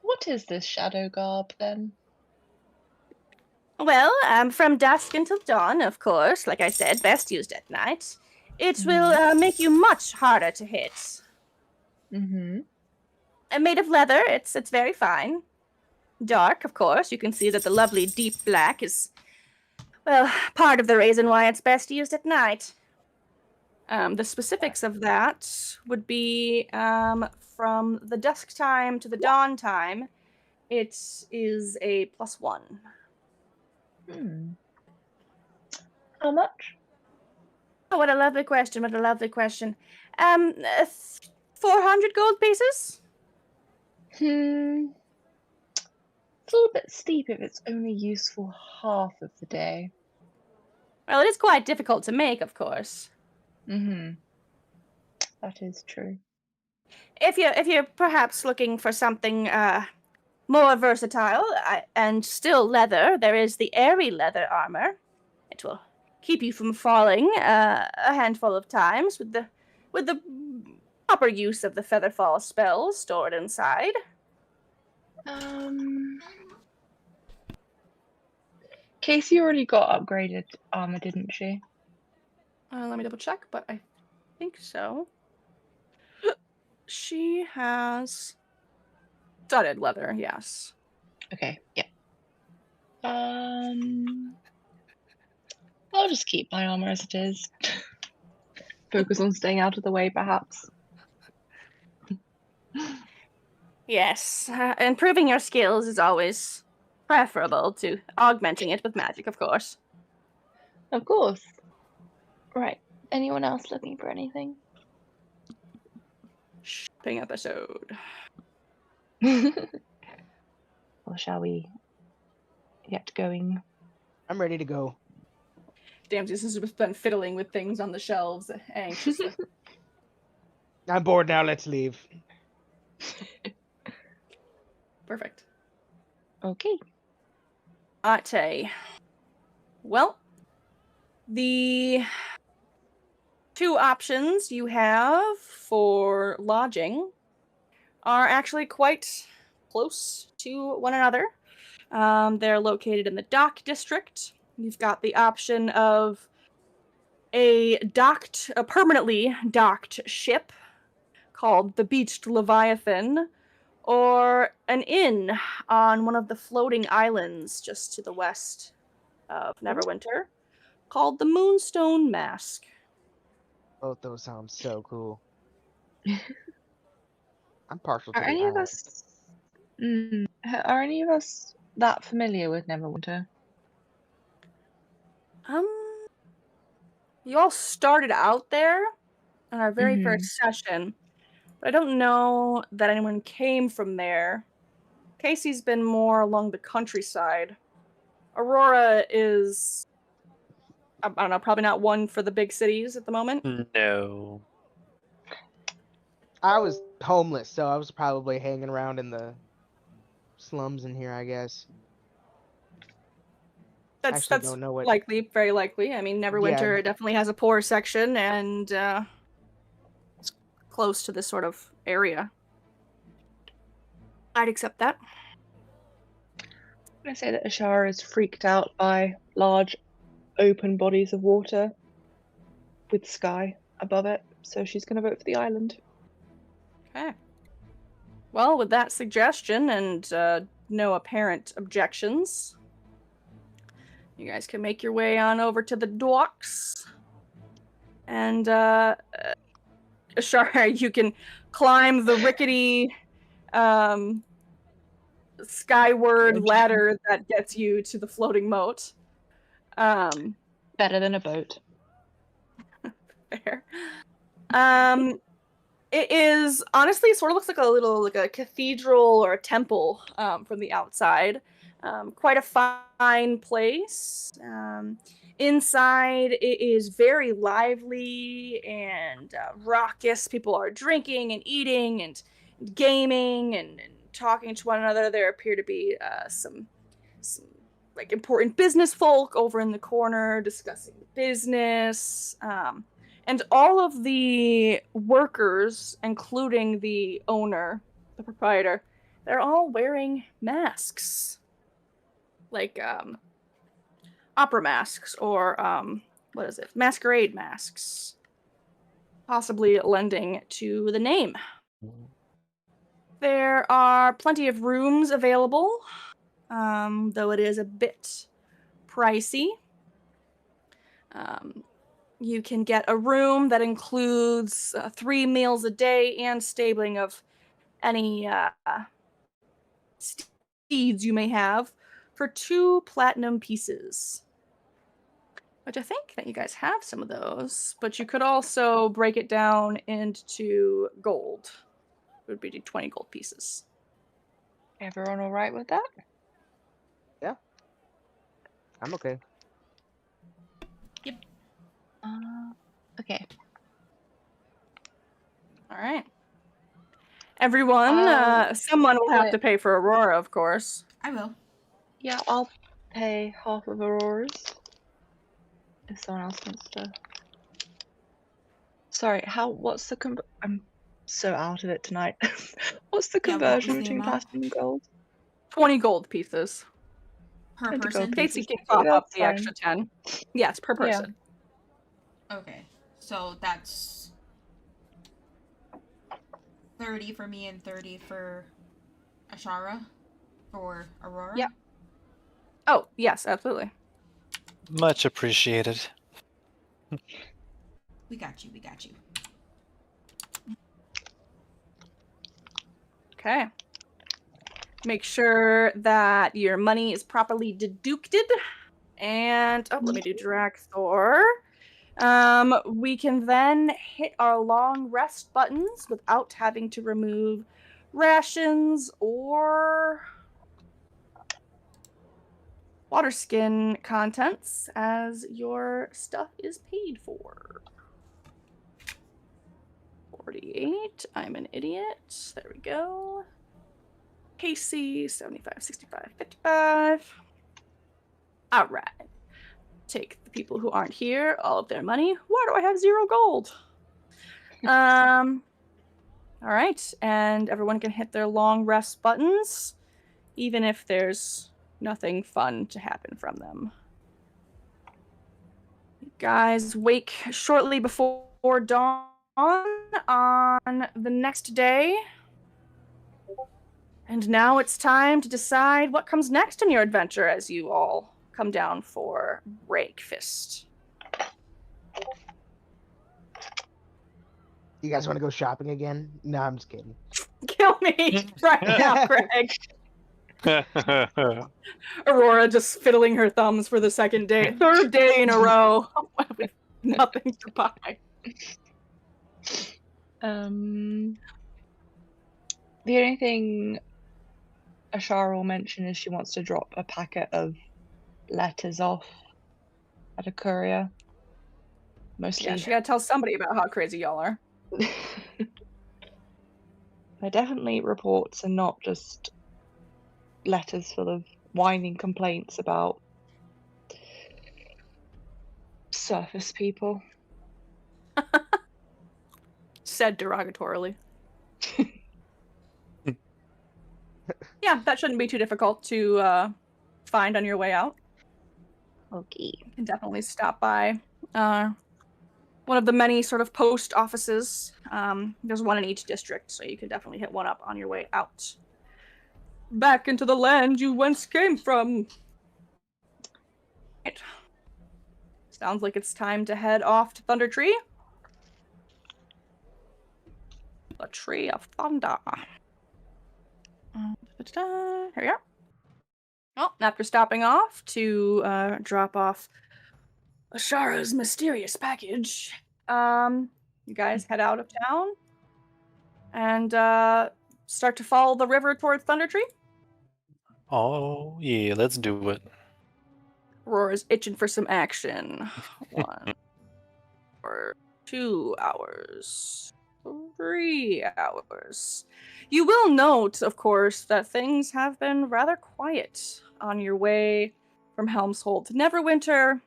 What is this shadow garb then? Well, from dusk until dawn, of course. Like I said, best used at night. It will make you much harder to hit. Mm-hmm. And made of leather, it's very fine. Dark, of course. You can see that the lovely deep black is, well, part of the reason why it's best used at night. The specifics of that would be from the dusk time to the dawn time. It is a +1. How much? Oh, what a lovely question! What a lovely question. 400 gold pieces. It's a little bit steep if it's only useful half of the day. Well, it is quite difficult to make, of course. Mm-hmm. That is true. If you're perhaps looking for something more versatile and still leather, there is the airy leather armor. It will keep you from falling a handful of times with the proper use of the Featherfall spell stored inside. Casey already got upgraded armor, didn't she? Let me double check, but I think so. She has studded leather, yes. Okay, yeah. I'll just keep my armor as it is. Focus on staying out of the way, perhaps. Yes, improving your skills is always preferable to augmenting it with magic, of course. Of course. Right. Anyone else looking for anything? Shopping episode. Or shall we get going? I'm ready to go. Damsius has just been fiddling with things on the shelves anxiously. I'm bored now. Let's leave. Perfect. Okay. Ate. Well, the two options you have for lodging are actually quite close to one another. They're located in the dock district. You've got the option of a permanently docked ship called the Beached Leviathan, or an inn on one of the floating islands just to the west of Neverwinter called the Moonstone Mask. Both those sound so cool. I'm partial to Are the any of island. us are any of us that familiar with Neverwinter? You all started out there on our very first session, but I don't know that anyone came from there. Casey's been more along the countryside. Aurora is, I don't know, probably not one for the big cities at the moment. No. I was homeless, so I was probably hanging around in the slums in here, I guess. That's don't know what. likely, very likely. I mean, Neverwinter definitely has a poor section, and it's close to this sort of area. I'd accept that. I'm going to say that Ashara is freaked out by large, open bodies of water with sky above it, so she's going to vote for the island. Okay. Well, with that suggestion and no apparent objections, you guys can make your way on over to the docks. And Ashara, you can climb the rickety skyward ladder that gets you to the floating moat. Better than a boat. Fair. It is honestly sort of looks like a cathedral or a temple from the outside. Quite a fine place. Inside, it is very lively and raucous. People are drinking and eating and gaming and talking to one another. There appear to be some like important business folk over in the corner discussing business. And all of the workers, including the owner, the proprietor, they're all wearing masks. Like opera masks or what is it? Masquerade masks. Possibly lending to the name. There are plenty of rooms available, though it is a bit pricey. You can get a room that includes 3 meals a day and stabling of any steeds you may have for 2 platinum pieces. Which I think that you guys have some of those, but you could also break it down into gold. It would be 20 gold pieces. Everyone all right with that? I'm okay. Okay. All right. Everyone, someone will have to pay for Aurora, of course. I will. Yeah, I'll pay half of Aurora's. If someone else wants to. Sorry, what's the I'm so out of it tonight. What's the Yeah, what conversion was the between amount? platinum and gold? 20 gold pieces. Per 20 person? gold Casey pieces. can pop up That's the fine. extra 10. Yes, per Yeah. person. Okay. So that's 30 for me and 30 for Ashara for Aurora? Yeah. Oh, yes, absolutely. Much appreciated. We got you, we got you. Okay. Make sure that your money is properly deducted. And let me do drag Thor. We can then hit our long rest buttons without having to remove rations or water skin contents as your stuff is paid for. 48. I'm an idiot. There we go. Casey, 75, 65, 55. All right. Take the people who aren't here, all of their money. Why do I have 0 gold? All right. And everyone can hit their long rest buttons, even if there's nothing fun to happen from them. You guys wake shortly before dawn on the next day. And now it's time to decide what comes next in your adventure as you all come down for breakfast. You guys want to go shopping again? No, I'm just kidding. Kill me right now, Greg. Aurora just fiddling her thumbs for the second day. 3rd day in a row with nothing to buy. The only thing Ashara will mention is she wants to drop a packet of letters off at a courier. Mostly. Yeah, she gotta tell somebody about how crazy y'all are. They're definitely reports and not just letters full of whining complaints about surface people. Said derogatorily. Yeah, that shouldn't be too difficult to find on your way out. Okay. You can definitely stop by one of the many sort of post offices. There's one in each district, so you can definitely hit one up on your way out. Back into the land you once came from. Right. Sounds like it's time to head off to Thunder Tree. the Tree of Thunder. Here we are. Well, after stopping off to drop off Ashara's mysterious package, you guys head out of town and start to follow the river towards Thunder Tree. Oh, yeah, let's do it. Aurora's itching for some action. 1 or 2 hours. 3 hours. You will note, of course, that things have been rather quiet on your way from Helmshold to Neverwinter,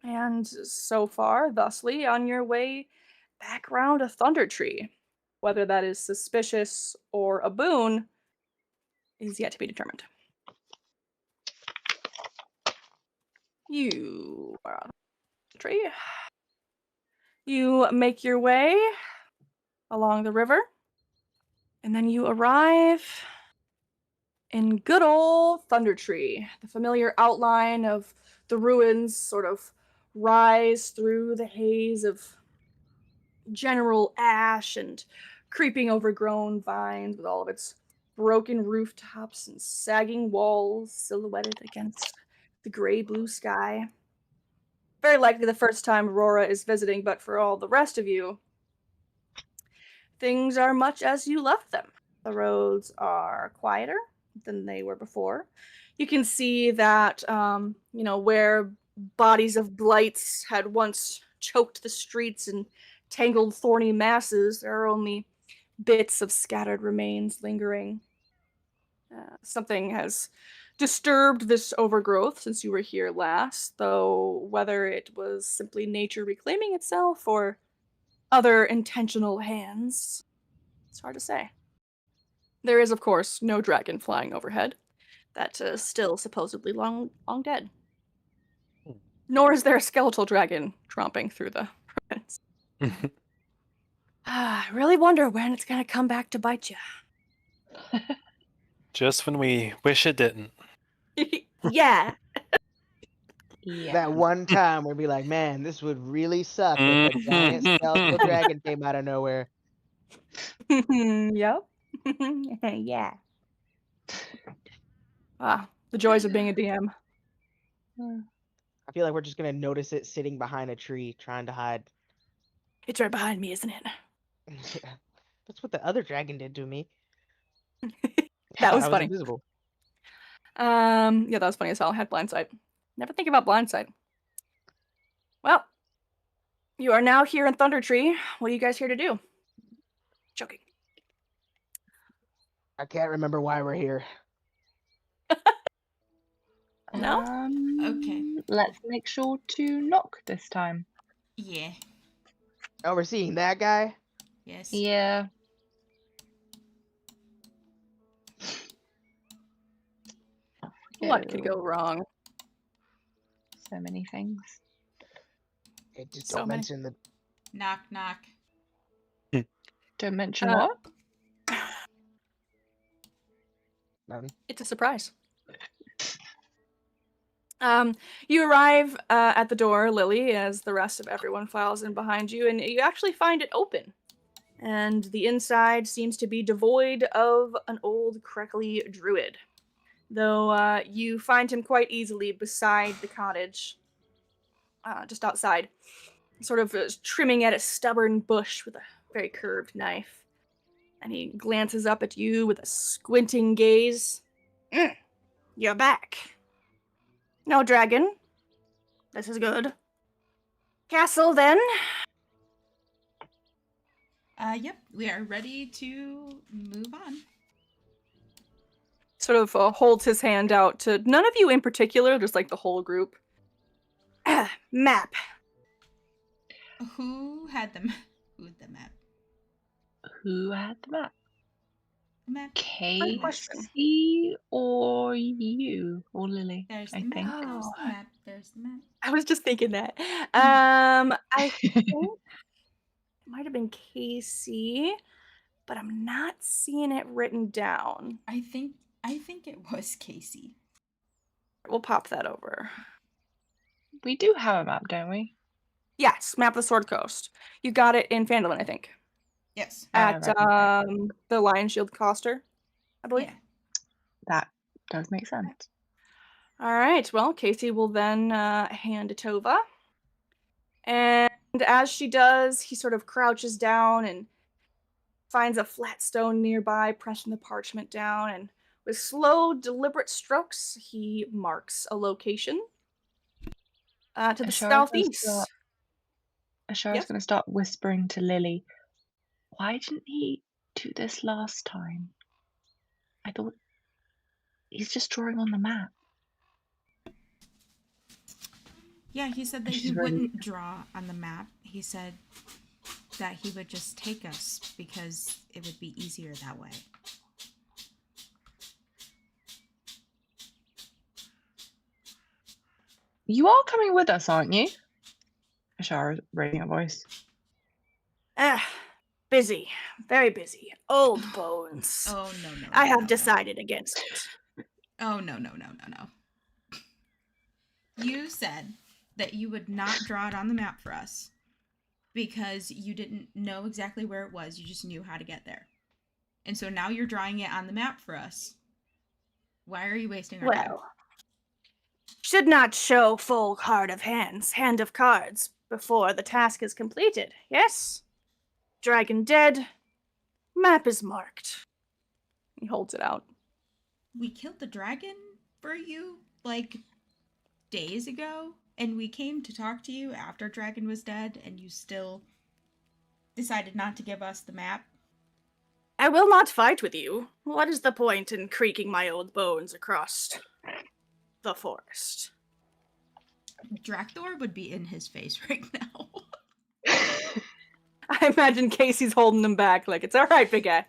and so far, thusly, on your way back round a Thunder Tree. Whether that is suspicious or a boon is yet to be determined. You are on the tree. You make your way along the river, and then you arrive in good old Thunder Tree. The familiar outline of the ruins sort of rise through the haze of general ash and creeping overgrown vines with all of its broken rooftops and sagging walls silhouetted against the gray-blue sky. Very likely the first time Aurora is visiting, but for all the rest of you, things are much as you left them. The roads are quieter than they were before. You can see that, where bodies of blights had once choked the streets and tangled thorny masses, there are only bits of scattered remains lingering. Something has disturbed this overgrowth since you were here last, though whether it was simply nature reclaiming itself or other intentional hands, it's hard to say. There is, of course, no dragon flying overhead. That is still supposedly long dead. Nor is there a skeletal dragon tromping through the ruins. I really wonder when it's gonna come back to bite you. Just when we wish it didn't. Yeah. Yeah. That one time we'll be like, man, this would really suck if a giant skeletal dragon came out of nowhere. Yep. Yeah. The joys of being a DM. I feel like we're just gonna notice it sitting behind a tree trying to hide. It's right behind me, isn't it? That's what the other dragon did to me. That was I was funny. invisible. Yeah, that was funny as hell. I had blindsight. Never think about blindsight. Well, you are now here in Thunder Tree. What are you guys here to do? Joking. I can't remember why we're here. No? Okay. Let's make sure to knock this time. Yeah. Oh, we're seeing that guy? Yes. Yeah. What could go wrong? So many things. It just So don't many. mention the. Knock, knock. Don't mention Uh, what? Nothing. It's a surprise. You arrive at the door, Lily, as the rest of everyone files in behind you, and you actually find it open. And the inside seems to be devoid of an old, crackly druid. Though you find him quite easily beside the cottage, just outside, sort of trimming at a stubborn bush with a very curved knife. And he glances up at you with a squinting gaze. You're back. No dragon. This is good. Castle, then? Yep, we are ready to move on. Sort of holds his hand out to none of you in particular, just like the whole group. Map. Who had the map? Who had the map? The map. Good question. Casey or you or Lily? There's I the map. think. There's Oh. the map. There's the map. I was just thinking that. I think it might have been Casey, but I'm not seeing it written down. I think it was Casey. We'll pop that over. We do have a map, don't we? Yes, map of the Sword Coast. You got it in Phandelver, I think. Yes. at right, okay. the Lion Shield Coster, I believe. Yeah. That does make sense. All right. Well, Casey will then hand to Tova. And as she does, he sort of crouches down and finds a flat stone nearby, pressing the parchment down, and with slow, deliberate strokes, he marks a location to the southeast. Ashara's Yes? going to start whispering to Lily, why didn't he do this last time? I thought he's just drawing on the map. Yeah, he said that She's he really- wouldn't draw on the map. He said that he would just take us because it would be easier that way. You are coming with us, aren't you? Ashara's raising her voice. Busy. Very busy. Old bones. Oh, no. I no, have no. decided against it. Oh, no. You said that you would not draw it on the map for us because you didn't know exactly where it was. You just knew how to get there. And so now you're drawing it on the map for us. Why are you wasting our time? Well, should not show full hand of cards, before the task is completed, yes? Dragon dead. Map is marked. He holds it out. We killed the dragon for you, like, days ago, and we came to talk to you after dragon was dead, and you still decided not to give us the map. I will not fight with you. What is the point in creaking my old bones across the forest? Drakthor would be in his face right now. I imagine Casey's holding him back, like, it's alright, big guy.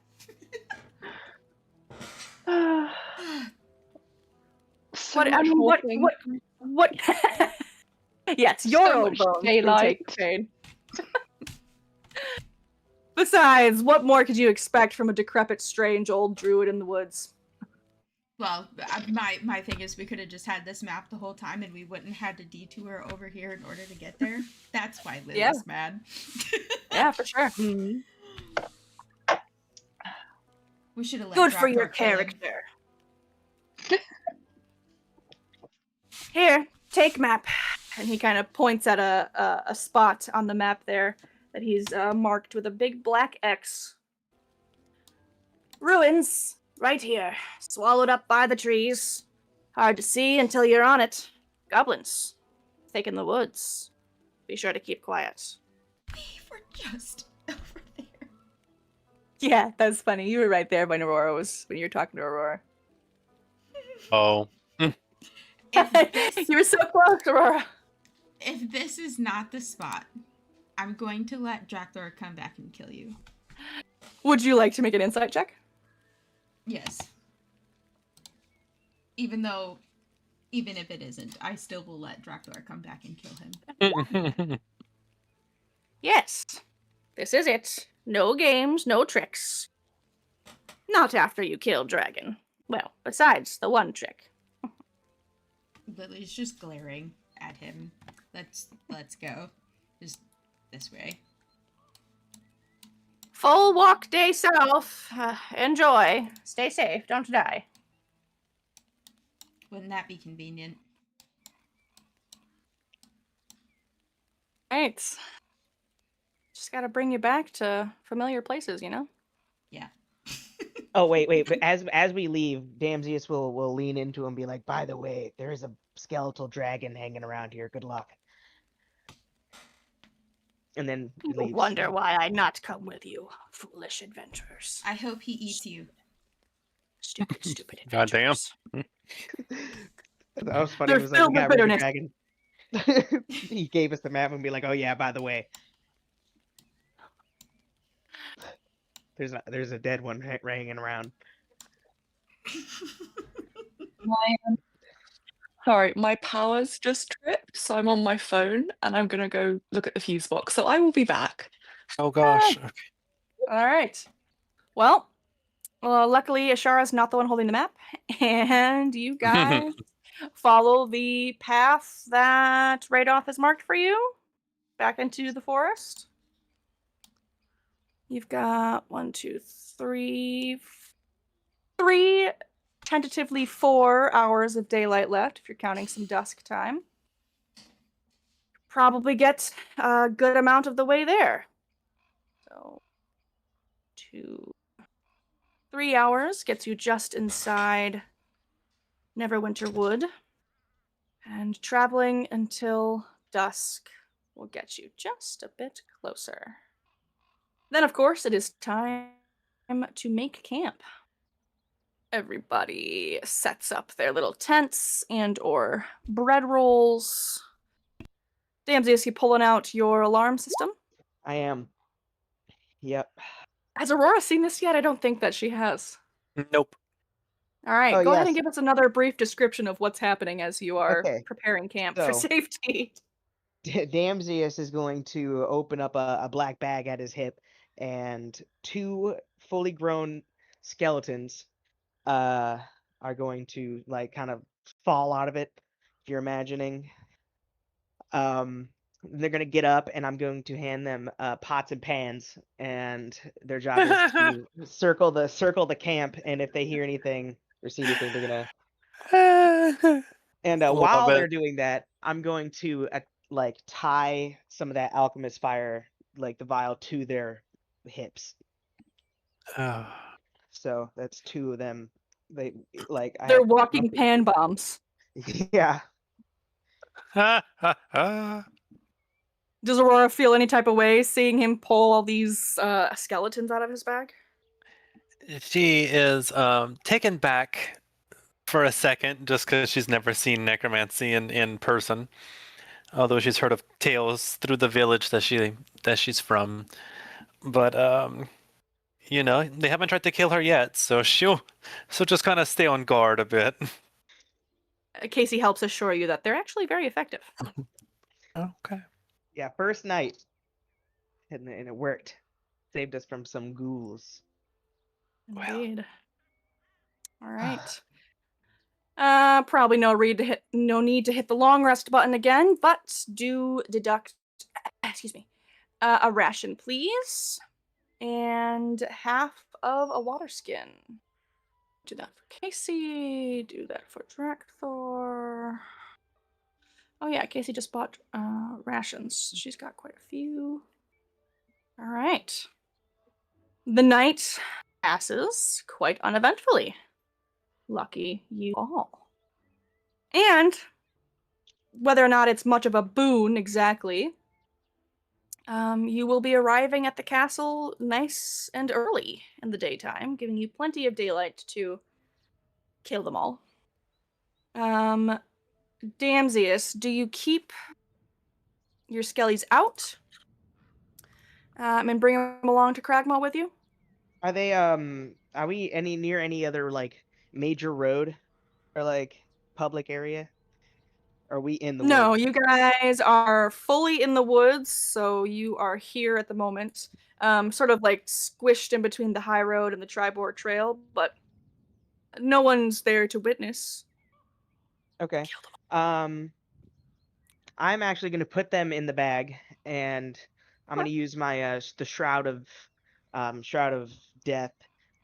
So What? I much mean, walking. what? Yes, your So old much bones can daylight. take the pain. Besides, what more could you expect from a decrepit, strange old druid in the woods? Well, my thing is we could have just had this map the whole time and we wouldn't have had to detour over here in order to get there. That's why Lily's Yeah. mad. Yeah, for sure. Mhm. We should have let Good for your Drakthor kill him. character. Here, take map. And he kind of points at a spot on the map there that he's marked with a big black X. Ruins, right here, swallowed up by the trees. Hard to see until you're on it. Goblins, thick in the woods. Be sure to keep quiet. We were just over there. Yeah, that's funny. You were right there when you were talking to Aurora. Oh. You were so close, Aurora. If this is not the spot, I'm going to let Drakthor come back and kill you. Would you like to make an insight check? Yes. Even if it isn't, I still will let Drakthor come back and kill him. Yes. This is it. No games, no tricks. Not after you kill Dragon. Well, besides the one trick. Lily's just glaring at him. Let's go. Just this way. Full walk day south. Enjoy. Stay safe. Don't die. Wouldn't that be convenient? Right. Just gotta bring you back to familiar places, you know? Yeah. Oh wait, but as we leave, Damsius will lean into him and be like, by the way, there is a skeletal dragon hanging around here. Good luck. And then he You leaves. wonder why I not come with you, foolish adventurers. I hope he eats you. Stupid adventurers. Goddamn. That was funny. They're It was like, filled we with got rid of the bitterness. dragon. He gave us the map and be like, oh yeah, by the way, there's a dead one hanging around. Sorry, my power's just tripped, so I'm on my phone and I'm gonna go look at the fuse box. So I will be back. Oh gosh. Okay. All right. Well, luckily Ashara's not the one holding the map, and you guys follow the path that Radoth has marked for you back into the forest. You've got 3, tentatively 4 hours of daylight left if you're counting some dusk time. Probably get a good amount of the way there. So 2, 3 hours gets you just inside Neverwinter Wood. And traveling until dusk will get you just a bit closer. Then, of course, it is time to make camp. Everybody sets up their little tents and or bread rolls. Damsey, is he pulling out your alarm system? I am. Yep. Has Aurora seen this yet? I don't think that she has. Nope. All right, Oh, go ahead and yes. give us another brief description of what's happening as you are Okay. preparing camp for So, safety. Damsius is going to open up a black bag at his hip, and 2 fully grown skeletons are going to like kind of fall out of it. If you're imagining, they're gonna get up, and I'm going to hand them pots and pans, and their job is to circle the camp, and if they hear anything or see anything, they're gonna. And Love while it. they're doing that, I'm going to like tie some of that alchemist fire, like the vial, to their hips. Oh. So that's 2 of them. They like I They're have walking roughly. pan bombs. Yeah. Does Aurora feel any type of way seeing him pull all these skeletons out of his bag? She is taken back for a second just because she's never seen necromancy in person. Although she's heard of tales through the village that she's from. But they haven't tried to kill her yet, so she'll just kind of stay on guard a bit. Casey helps assure you that they're actually very effective. Okay. Yeah, first night, and it worked. Saved us from some ghouls. Indeed. All right. Probably no need to hit the long rest button again, but do deduct, excuse me, a ration, please, and half of a water skin. Do that for Casey. Do that for Drakthor. Oh yeah, Casey just bought rations. She's got quite a few. All right. The night passes quite uneventfully. Lucky you all. And whether or not it's much of a boon exactly, you will be arriving at the castle nice and early in the daytime, giving you plenty of daylight to kill them all. Damsius, do you keep your skellies out and bring them along to Cragmaw with you? Are they are we near any other like major road or like public area? Are we in the No, woods? you guys are fully in the woods, so you are here at the moment. Sort of like squished in between the high road and the Tribord Trail, but no one's there to witness. Okay. I'm actually gonna put them in the bag, and I'm gonna use my the shroud of death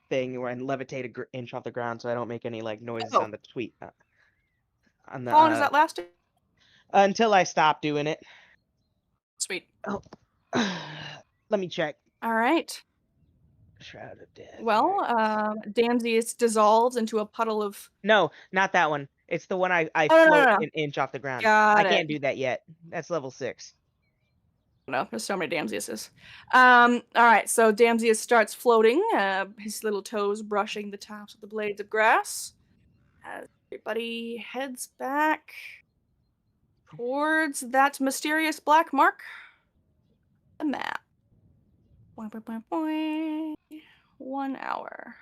thing where I levitate inch off the ground so I don't make any like noises Oh, on the tweet on the how long does that last? until I stop doing it. Sweet. Oh, let me check. All right. Shroud of death. Well, Damsius dissolves into a puddle of. No, not that one. It's the one I Oh, no, float no, no. an inch off the ground. I Got it. can't do that yet. That's level 6. No, there's so many Damsiuses. All right, so Damsius starts floating, his little toes brushing the tops of the blades of grass. As everybody heads back towards that mysterious black mark. The map. Boing, boing, boing, boing. 1 hour.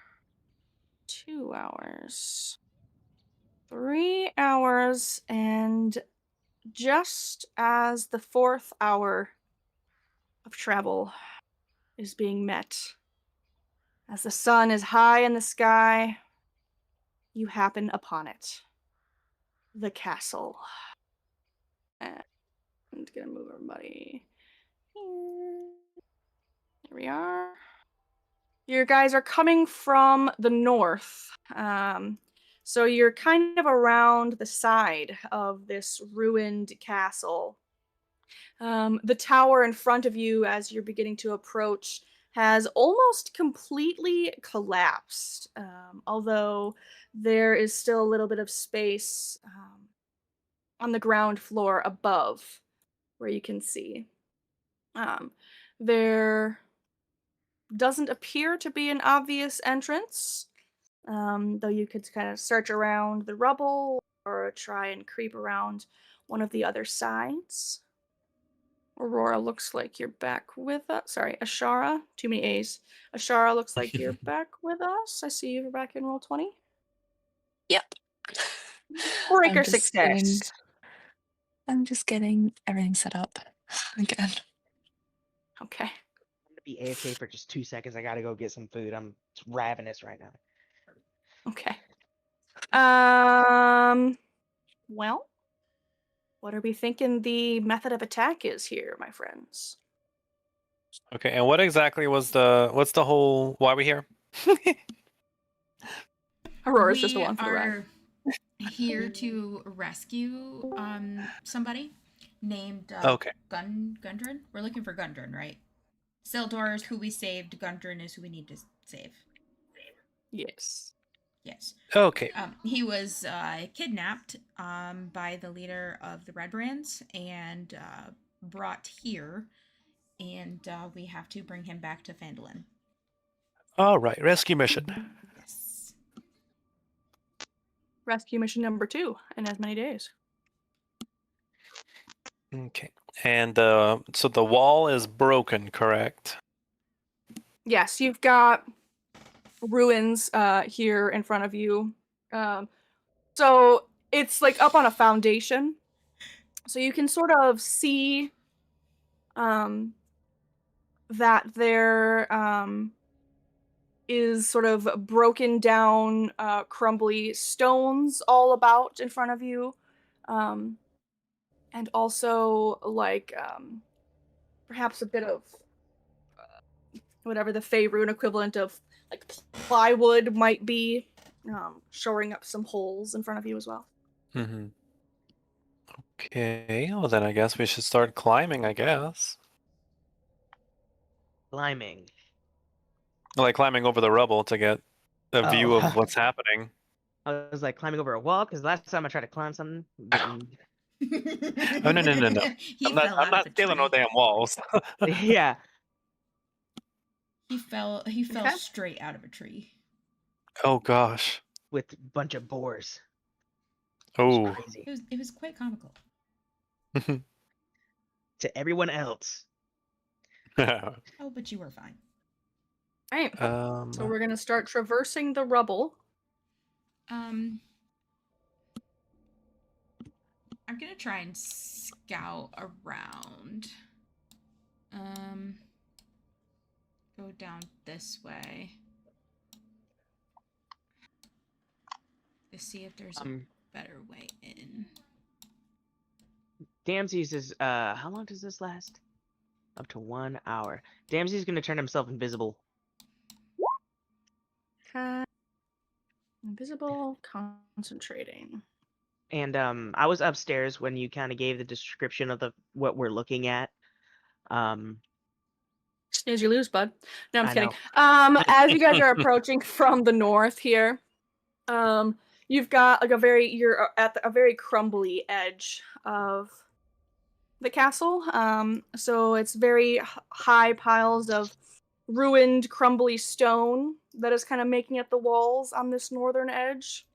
2 hours. 3 hours, and just as the 4th hour of travel is being met, as the sun is high in the sky, you happen upon it. The castle. And I'm gonna move everybody here. There we are. your guys are coming from the north. So you're kind of around the side of this ruined castle. The tower in front of you, as you're beginning to approach, has almost completely collapsed, although there is still a little bit of space on the ground floor above where you can see. There doesn't appear to be an obvious entrance, though you could kind of search around the rubble or try and creep around one of the other sides. Aurora, looks like you're back with us. Sorry, Ashara. Too many A's. Ashara, looks like you're back with us. I see you're back in roll 20. Yep. Breaker I'm just success. I'm just getting everything set up again. Okay. I'm gonna be AFK for just 2 seconds. I gotta go get some food. I'm ravenous right now. Okay. Well, what are we thinking the method of attack is here, my friends? Okay, and what exactly was what's the whole why we here? Aurora's just a We one for the ride. are here to rescue somebody named Okay. Gundren. We're looking for Gundren, right? Sildor is who we saved. Gundren is who we need to save. Yes. Yes. Okay. He was kidnapped by the leader of the Red Brands and brought here, and we have to bring him back to Phandelver. All right. Rescue mission. Yes. Rescue mission number 2 in as many days. Okay. And so the wall is broken, correct? Yes, you've got ruins here in front of you. So it's like up on a foundation. So you can sort of see that there is sort of broken down, crumbly stones all about in front of you. And also like perhaps a bit of whatever the Faerun equivalent of like plywood might be, shoring up some holes in front of you as well. Mm-hmm. Okay. Well, then I guess we should start climbing, I guess. Climbing. Like climbing over the rubble to get a view of Oh, what's happening. I was like climbing over a wall because last time I tried to climb something, didn't. Oh no. He I'm fell out not of a scaling no tree. damn walls. Yeah. He fell Okay. straight out of a tree. Oh gosh. With a bunch of boars. Oh. Crazy. It was quite comical. To everyone else. Oh, but you were fine. All right. So we're gonna start traversing the rubble. I'm gonna try and scout around. Go down this way to see if there's a better way in. Damsey's is how long does this last? Up to 1 hour. Damsey's gonna turn himself invisible. Invisible, concentrating. And I was upstairs when you kind of gave the description of what we're looking at. Snooze, you lose, bud. No, I'm I kidding. know. As you guys are approaching from the north here, you've got like you're at a very crumbly edge of the castle. So it's very high piles of ruined, crumbly stone that is kind of making up the walls on this northern edge.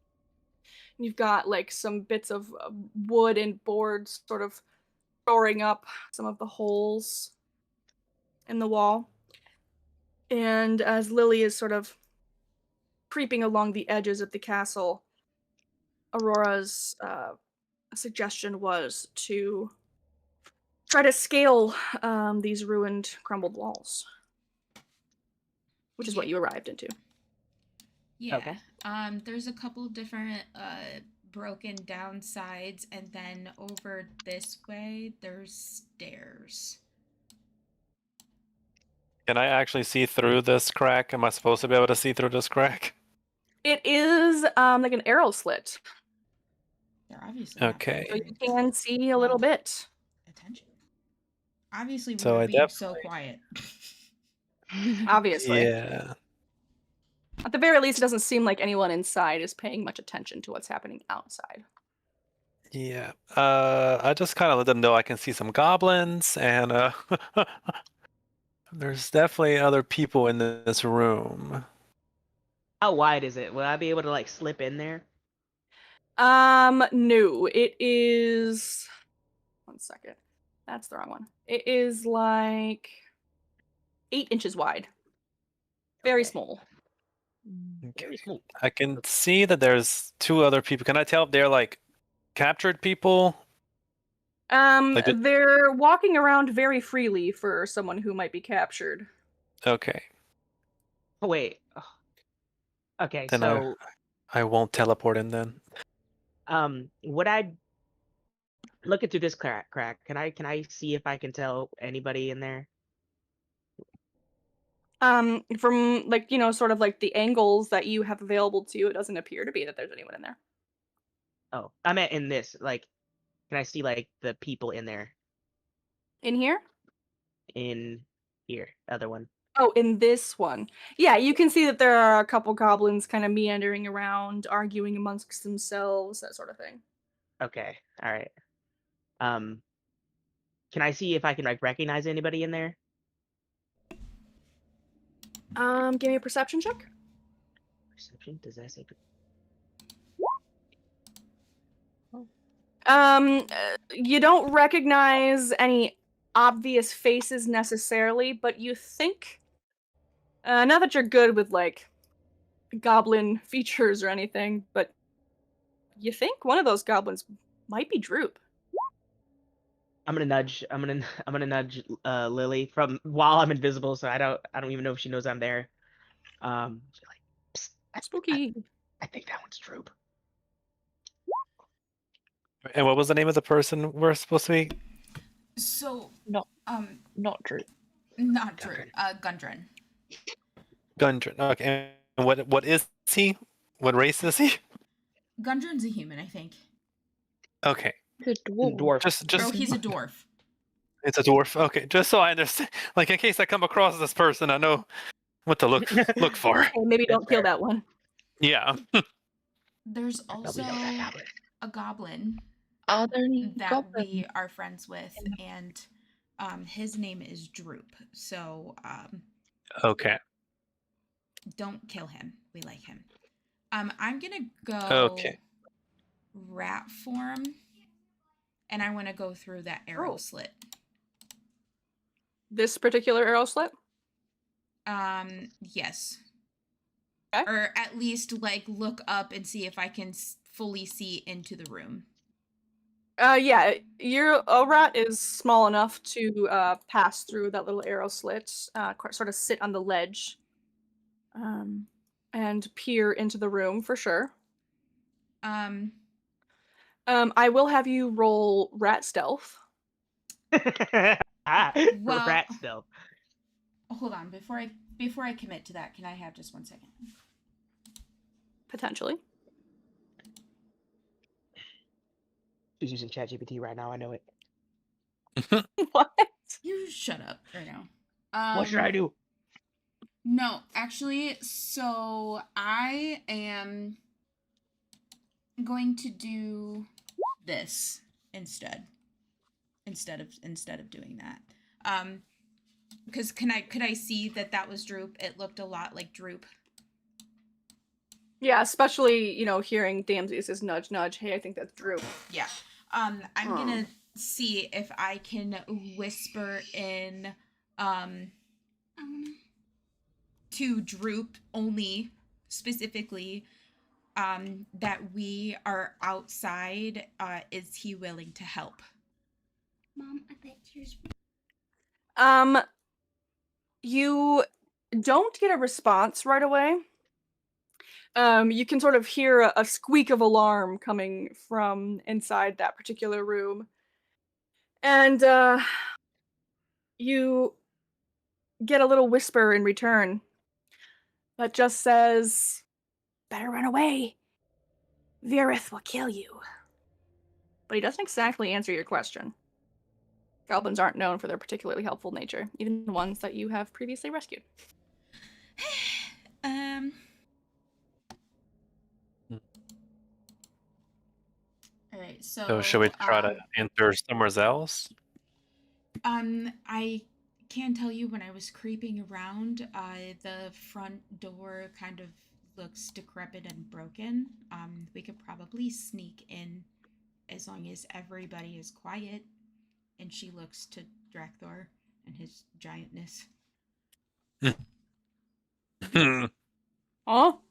You've got like some bits of wood and boards sort of shoring up some of the holes in the wall. And as Lily is sort of creeping along the edges of the castle, Aurora's suggestion was to try to scale these ruined, crumbled walls, which is what you arrived into. Yeah. Okay. There's a couple of different broken down sides, and then over this way there's stairs. Can I actually see through this crack? Am I supposed to be able to see through this crack? It is like an arrow slit, They're obviously not Okay. so you paying can see a little bit. attention. Obviously, we So were I being so definitely- quiet. Obviously, Yeah. at the very least, it doesn't seem like anyone inside is paying much attention to what's happening outside. Yeah. I just kind of let them know I can see some goblins, and there's definitely other people in this room. How wide is it? Will I be able to like slip in there? No, it is. One second, that's the wrong one. It is like 8 inches wide. Very Okay. small. Okay. Very small. I can see that there's 2 other people. Can I tell if they're like captured people? Like the- They're walking around very freely for someone who might be captured. Okay. Oh, wait. Ugh. Okay, Then so I won't teleport in then. would I looking through this crack? Can I see if I can tell anybody in there? From like, sort of like the angles that you have available to you, it doesn't appear to be that there's anyone in there. Oh, I meant in this. Like, can I see like the people in there? In here? In here, other one. Oh, in this one. Yeah, you can see that there are a couple goblins kind of meandering around, arguing amongst themselves, that sort of thing. Okay, all right. Can I see if I can like recognize anybody in there? Give me a perception check. Perception? Does that say? You don't recognize any obvious faces necessarily, but you think, not that you're good with like goblin features or anything, but you think one of those goblins might be Droop. I'm gonna nudge. I'm gonna nudge Lily from while I'm invisible, so I don't even know if she knows I'm there. She's like, Psst, Spooky. I think that one's Droop. And what was the name of the person we're supposed to be? So, Not not Drew. Drew. Gundren. Gundren. Okay. And what is he? What race is he? Gundren's a human, I think. Okay. The dwarf. Dwarf. Oh, he's a dwarf. It's a dwarf. Okay, just so I understand. Like in case I come across this person, I know what to look for. Okay, maybe That's don't kill fair. that one. Yeah. There's I also probably know that goblin. a goblin Are there any that goblins? we are friends with, and his name is Droop. So Okay. don't kill him. We like him. I'm gonna go Okay. rat form, and I want to go through that arrow Oh. slit. This particular arrow slit? Yes. Okay. Or at least like look up and see if I can fully see into the room. Yeah, your rat is small enough to pass through that little arrow slit, sort of sit on the ledge, and peer into the room for sure. I will have you roll rat stealth. Well- Rat stealth. Hold on, before I commit to that, can I have just 1 second? Potentially. She's using ChatGPT right now. I know it. What? You shut up right now. What should I do? No, actually, so I am going to do this instead of doing that. Because could I see that was Droop? It looked a lot like Droop. Yeah, especially, hearing Damsius' nudge nudge, hey, I think that's Drew. Yeah. I'm gonna see if I can whisper in to Droop only specifically that we are outside. Is he willing to help? Mom, I bet yours. You don't get a response right away. You can sort of hear a squeak of alarm coming from inside that particular room. And you get a little whisper in return that just says, "Better run away. Virith will kill you." But he doesn't exactly answer your question. Goblins aren't known for their particularly helpful nature, even the ones that you have previously rescued. um. All right. So should we try to enter somewhere else? I can tell you when I was creeping around, the front door kind of looks decrepit and broken. We could probably sneak in as long as everybody is quiet. And she looks to Drakthor and his giantness. Oh?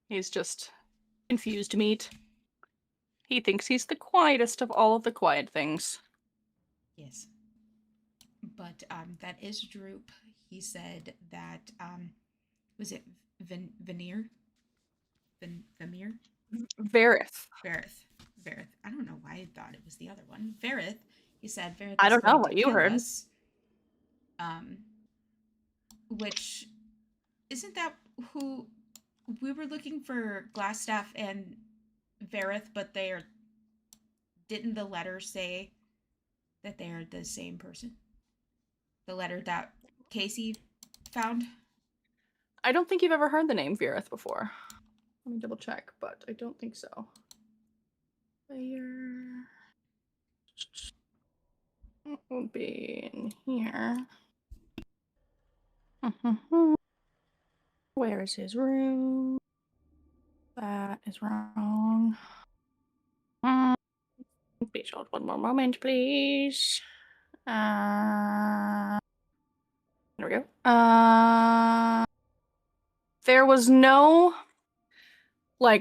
He's just confused meat. He thinks he's the quietest of all of the quiet things. Yes. But that is Droop. He said that was it Veneer? Vamir? Varith. Varith. I don't know why I thought it was the other one. Varith. He said Varith I is don't know going what to you kill heard. us. Which isn't that who we were looking for Glassstaff and Varith, but didn't the letter say that they are the same person? The letter that Casey found? I don't think you've ever heard the name Virith before. Let me double check, but I don't think so. Player. It will be in here. Where is his room? That is wrong. Please hold one more moment, please. There we go. There was no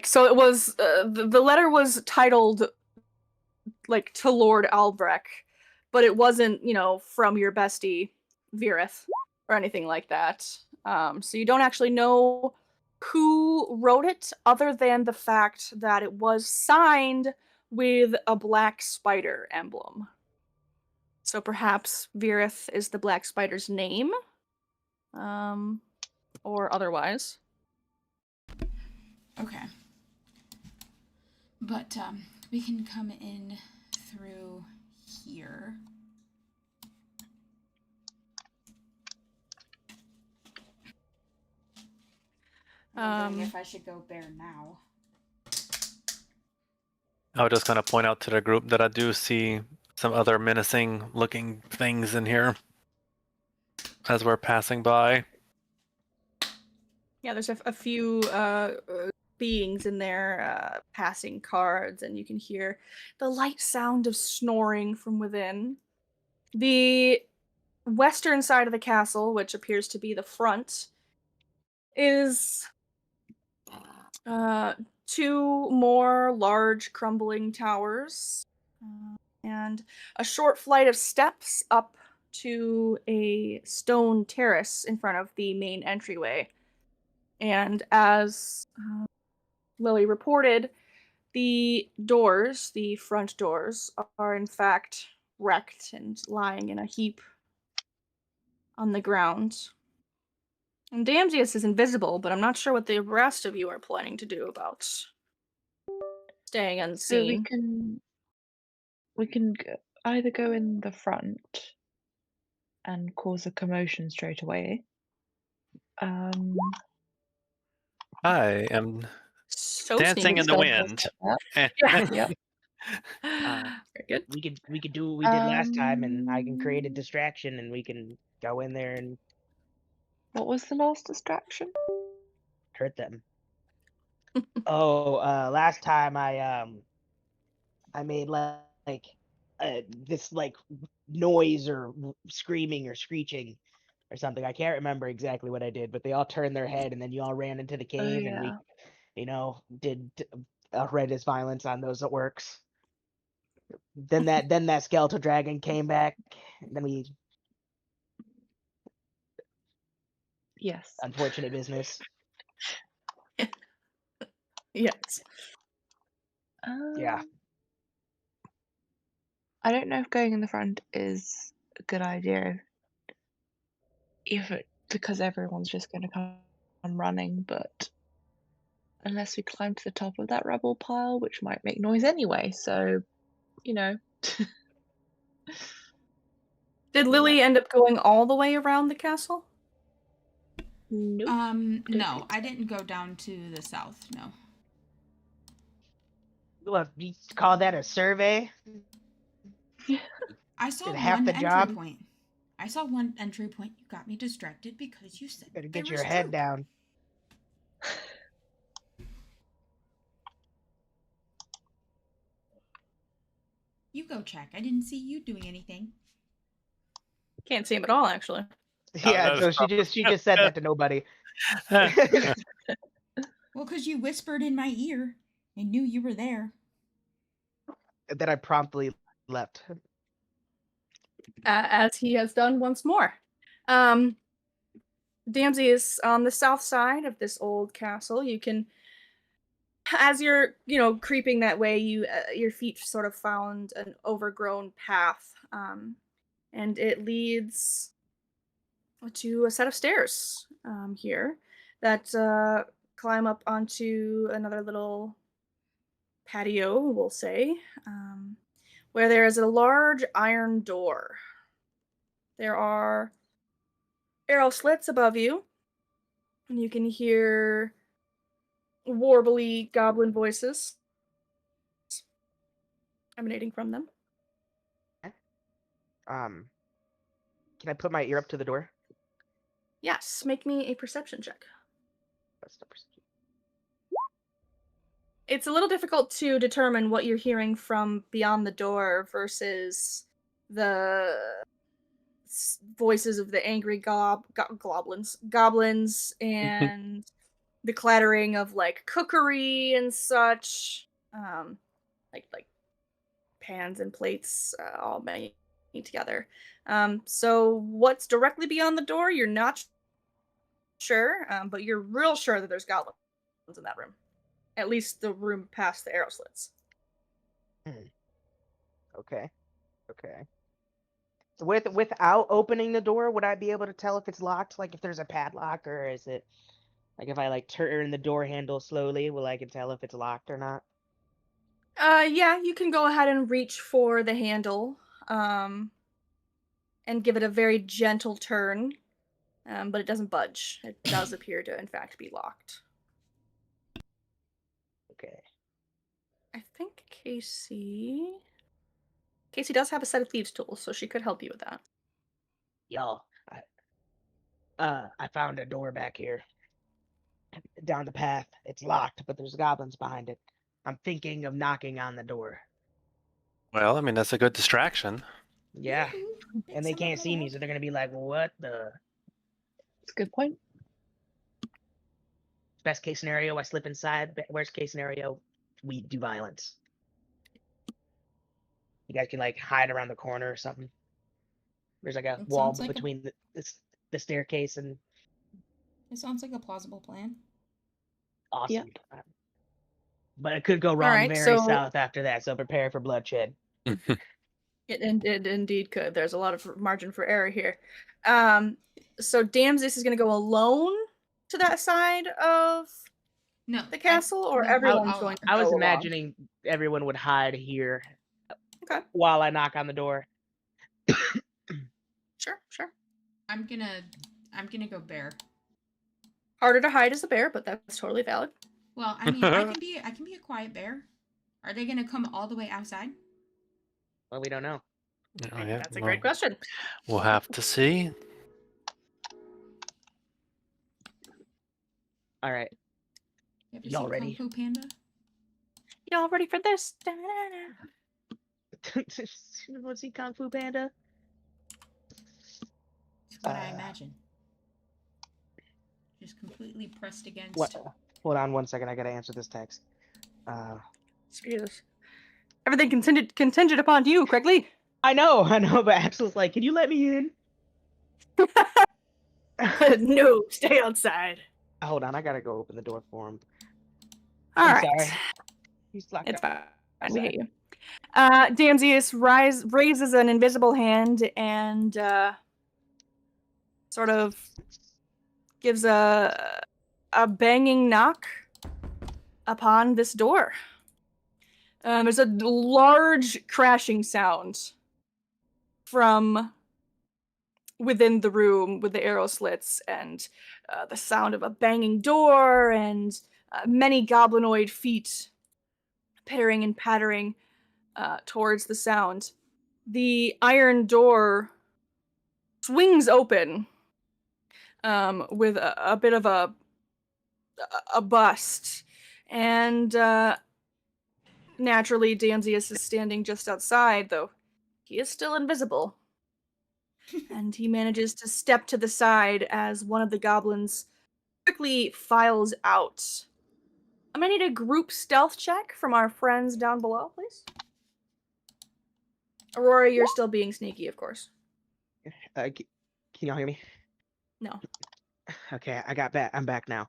so it was the letter was titled to Lord Albrecht, but it wasn't from your bestie Virith or anything like that. So you don't actually know who wrote it, other than the fact that it was signed with a black spider emblem. So perhaps Virith is the black spider's name, or otherwise. Okay. But we can come in through here. I'm wondering if I should go bear now. I was just going to point out to the group that I do see some other menacing looking things in here as we're passing by. Yeah, there's a few beings in there passing cards, and you can hear the light sound of snoring from within. The western side of the castle, which appears to be the front, is two more large crumbling towers, and a short flight of steps up to a stone terrace in front of the main entryway. And as Lily reported, the front doors, are in fact wrecked and lying in a heap on the ground. And Damsius is invisible, but I'm not sure what the rest of you are planning to do about staying So we unseen. can either go in the front and cause a commotion straight away. I am So dancing sneaky. in the wind. Yep. Very good. We could do what we did last time, and I can create a distraction, and we can go in there and What was the last distraction? hurt them. Last time I made this noise or screaming or screeching or something. I can't remember exactly what I did, but they all turned their head, and then you all ran into the Oh cave, and we, yeah. did horrendous violence on those orcs. Then that skeletal dragon came back, and then we Yes. unfortunate business. Yes. Yeah. I don't know if going in the front is a good idea. because everyone's just going to come running, but unless we climb to the top of that rubble pile, which might make noise anyway, so, you know. Did Lily end up going all the way around the castle? Nope. No, I didn't go down to the south. No. Well, you call that a survey? I saw Did half one the entry job? point. I saw one entry point. You got me distracted because you said Better there get your was head troop. down. You go check. I didn't see you doing anything. Can't see him at all, actually. Yeah, that so is she just said that to nobody. Well, because you whispered in my ear. I knew you were there. Then I promptly left. As he has done once more. Damsey is on the south side of this old castle. You can, as you're, creeping that way, your feet sort of found an overgrown path, and it leads to a set of stairs here that climb up onto another little patio, we'll say, where there is a large iron door. There are arrow slits above you, and you can hear warbly goblin voices emanating from them. Can I put my ear up to the door? Yes, make me a perception check. That's the perception. It's a little difficult to determine what you're hearing from beyond the door versus the voices of the angry goblins and the clattering of like cookery and such, like pans and plates all banging together. So what's directly beyond the door, you're not sure, but you're real sure that there's goblins in that room. At least the room past the arrow slits. Okay. So without opening the door, would I be able to tell if it's locked? Like if there's a padlock, or is it like if I like turn the door handle slowly, will I can tell if it's locked or not? Yeah, you can go ahead and reach for the handle, and give it a very gentle turn, but it doesn't budge. It does appear to, in fact, be locked. Okay. I think Casey does have a set of thieves' tools, so she could help you with that. Y'all, I found a door back here. Down the path. It's locked, but there's goblins behind it. I'm thinking of knocking on the door. Well, I mean, that's a good distraction. Yeah. Woohoo. And they Pick can't someone see me, along. so they're gonna be like, what the? That's a good point. Best case scenario, I slip inside. Worst case scenario, we do violence. You guys can like hide around the corner or something. There's like a It wall sounds like between the staircase and It sounds like a plausible plan. awesome. But it could go wrong Alright, very so south after that, so prepare for bloodshed. it indeed could. There's a lot of margin for error here. So Damses is going to go alone to that side of No. the castle, or no, everyone's going to I was go along? imagining everyone would hide here Okay, while I knock on the door. sure. I'm gonna go bear. Harder to hide as a bear, but that's totally valid. Well, I mean, I can be a quiet bear. Are they gonna come all the way outside? Well, we don't know. Oh, yeah. That's a great question. We'll have to see. All right. You ever Y'all seen ready? Kung Fu Panda? Y'all ready for this? Da-da-da. Want to see Kung Fu Panda? It's what I imagine. Just completely pressed against. What? Hold on 1 second. I gotta answer this text. Jesus. Everything contingent upon you, Craigley. I know, but Axel's like, can you let me in? No, stay outside. Hold on, I gotta go open the door for him. All I'm right. sorry. He's locked It's up. fine. We hate you. Damsius raises an invisible hand and sort of gives a banging knock upon this door. There's a large crashing sound from within the room with the arrow slits and the sound of a banging door and many goblinoid feet pittering and pattering towards the sound. The iron door swings open with a bit of a bust, and naturally Damsius is standing just outside, though he is still invisible. And he manages to step to the side as one of the goblins quickly files out. I'm gonna need a group stealth check from our friends down below, please. Aurora, you're still being sneaky, of course. Can y'all hear me? No. Okay, I got back. I'm back now.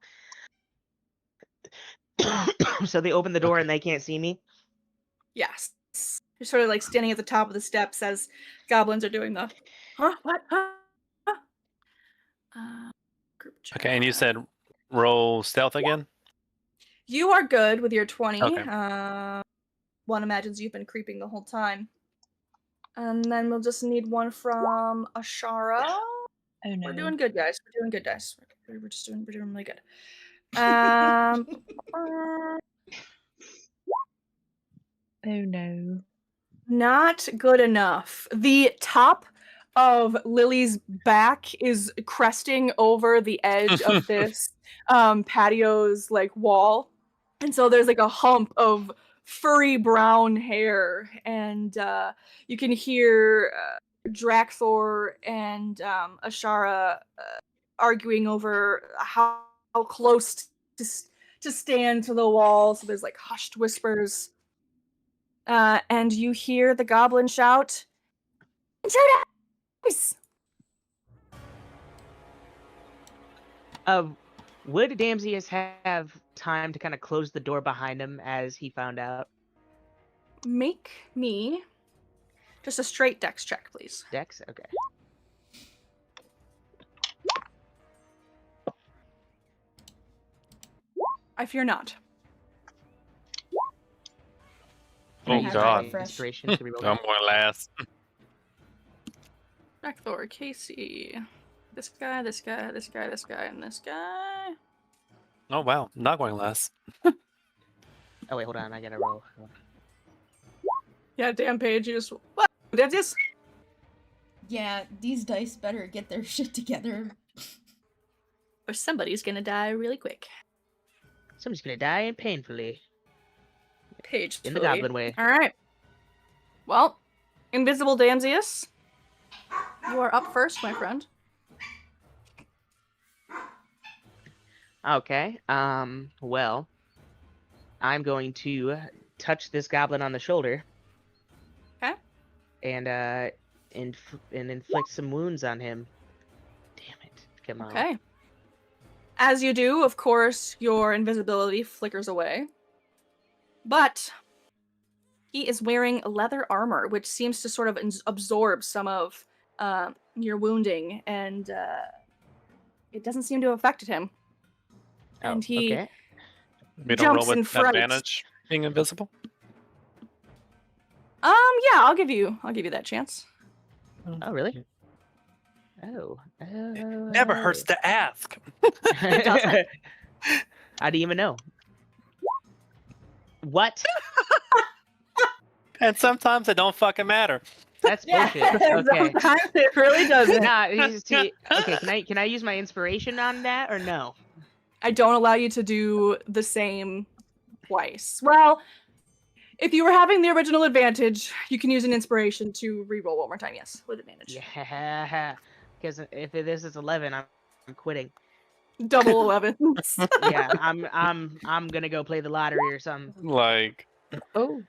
So they open the door and they can't see me? Yes. You're sort of like standing at the top of the steps as goblins are doing the, huh? What? Huh? Group check. Okay, and you said roll stealth again? You are good with your 20. Okay. One imagines you've been creeping the whole time. And then we'll just need one from Ashara. Oh no. We're doing good, guys. We're doing really good. Oh no. Not good enough. The top of Lily's back is cresting over the edge of this patio's like wall. And so there's like a hump of furry brown hair, and you can hear Draxor and Ashara arguing over how close to stand to the wall. So there's like hushed whispers. And you hear the goblin shout, "Intruders!" Would Damsius have time to kind of close the door behind him as he found out? Make me just a straight dex check, please. Dex? Okay. I fear not. Can I Oh use god. my inspiration to reroll? I'm going last. Draxor, Casey. This guy, this guy, this guy, this guy, and this guy. Oh wow, not going last. Oh wait, hold on, I gotta roll. Yeah, damn Paige, you just what? That's just Yeah, these dice better get their shit together. or somebody's gonna die really quick. Somebody's gonna die painfully. Paige In the goblin way. Alright. Well, Invisible Damsius, you are up first, my friend. Okay. Well, I'm going to touch this goblin on the shoulder. Okay. And inflict some wounds on him. Damn it! Come on. Okay. As you do, of course, your invisibility flickers away. But he is wearing leather armor, which seems to sort of absorb some of your wounding, and it doesn't seem to have affected him. And he Okay. We don't jumps roll in with fright. advantage being invisible? Yeah, I'll give you that chance. Oh, really? Oh. Never hurts to ask. It doesn't. How do you even know? What? And sometimes it don't fucking matter. That's bullshit. Okay. Sometimes it really doesn't. Nah, okay, can I use my inspiration on that or no? I don't allow you to do the same twice. Well, if you were having the original advantage, you can use an inspiration to reroll one more time. Yes, with advantage. Yeah. Because if this is 11, I'm quitting. Double 11. Yeah, I'm gonna go play the lottery or something. Like, Oh.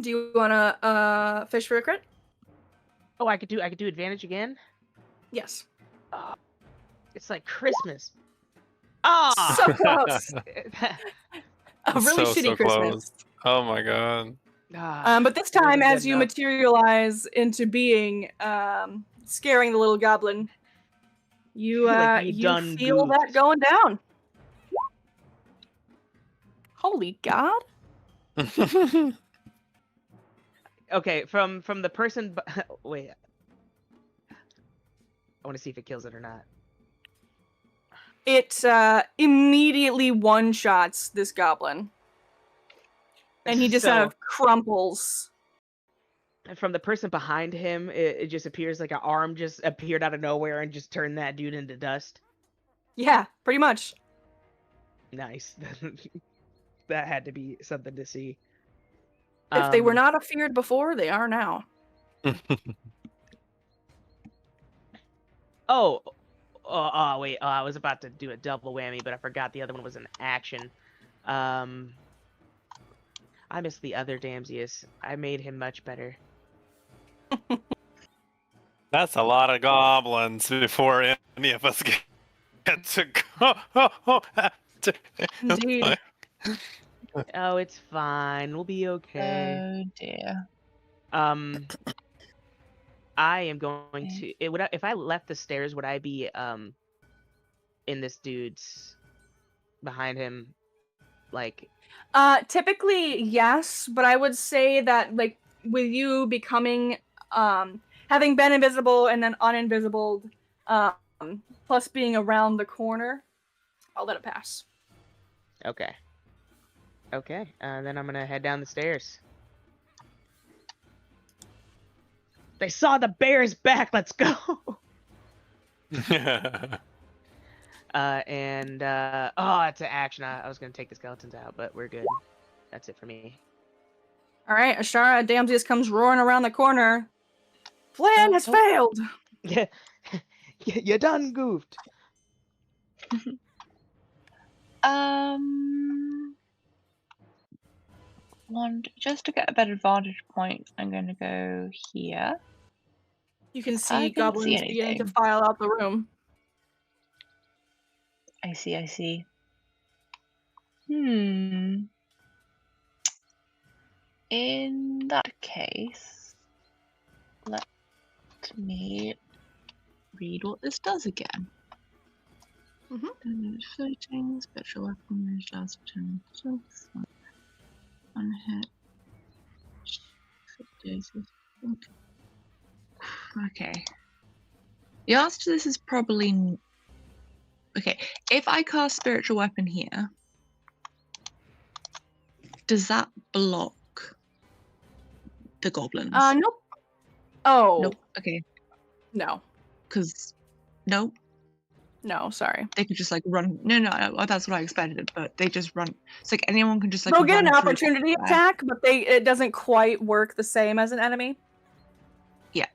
Do you wanna fish for a crit? Oh, I could do advantage again? Yes. Oh, it's like Christmas. Oh, So close. A really so shitty Christmas. close. Oh my god. But this It wasn't time, as good you enough. materialize into being, scaring the little goblin, You Like, you you done feel that goofed. going down. Holy God! Okay, from the person. Wait, I want to see if it kills it or not. It immediately one-shots this goblin. And he just kind So, of crumples. from the person behind him, it just appears like an arm just appeared out of nowhere and just turned that dude into dust. Yeah, pretty much. Nice. That had to be something to see. If they were not afeared before, they are now. Oh, wait. I was about to do a double whammy, but I forgot the other one was an action. I missed the other Damsius. I made him much better. That's a lot of goblins before any of us get to go. Indeed. Oh, it's fine. We'll be okay. Oh dear. I am going to. If I left the stairs, would I be in this dude's behind him, like? Typically, yes, but I would say that, like, with you becoming, having been invisible and then uninvisible, plus being around the corner, I'll let it pass. Okay. Okay. Then I'm gonna head down the stairs. They saw the bear's back. Let's go. Oh, it's an action. I was gonna take the skeletons out, but we're good. That's it for me. All right, Ashara Damsius comes roaring around the corner. Plan has failed. Yeah, you done goofed. Just to get a better vantage point, I'm going to go here. You can I see can't see goblins beginning to anything. file out the room. I see. In that case, let me read what this does again. Floating, special weapon, last turn, one hit. Okay. The answer to this is probably okay. If I cast spiritual weapon here, does that block the goblins? Nope. Oh. Nope. Okay. No. Because nope. No, sorry. They could just like run. No, that's what I expected. But they just run. It's like anyone can just like. They'll get run an through opportunity there. attack, but it doesn't quite work the same as an enemy. Yeah.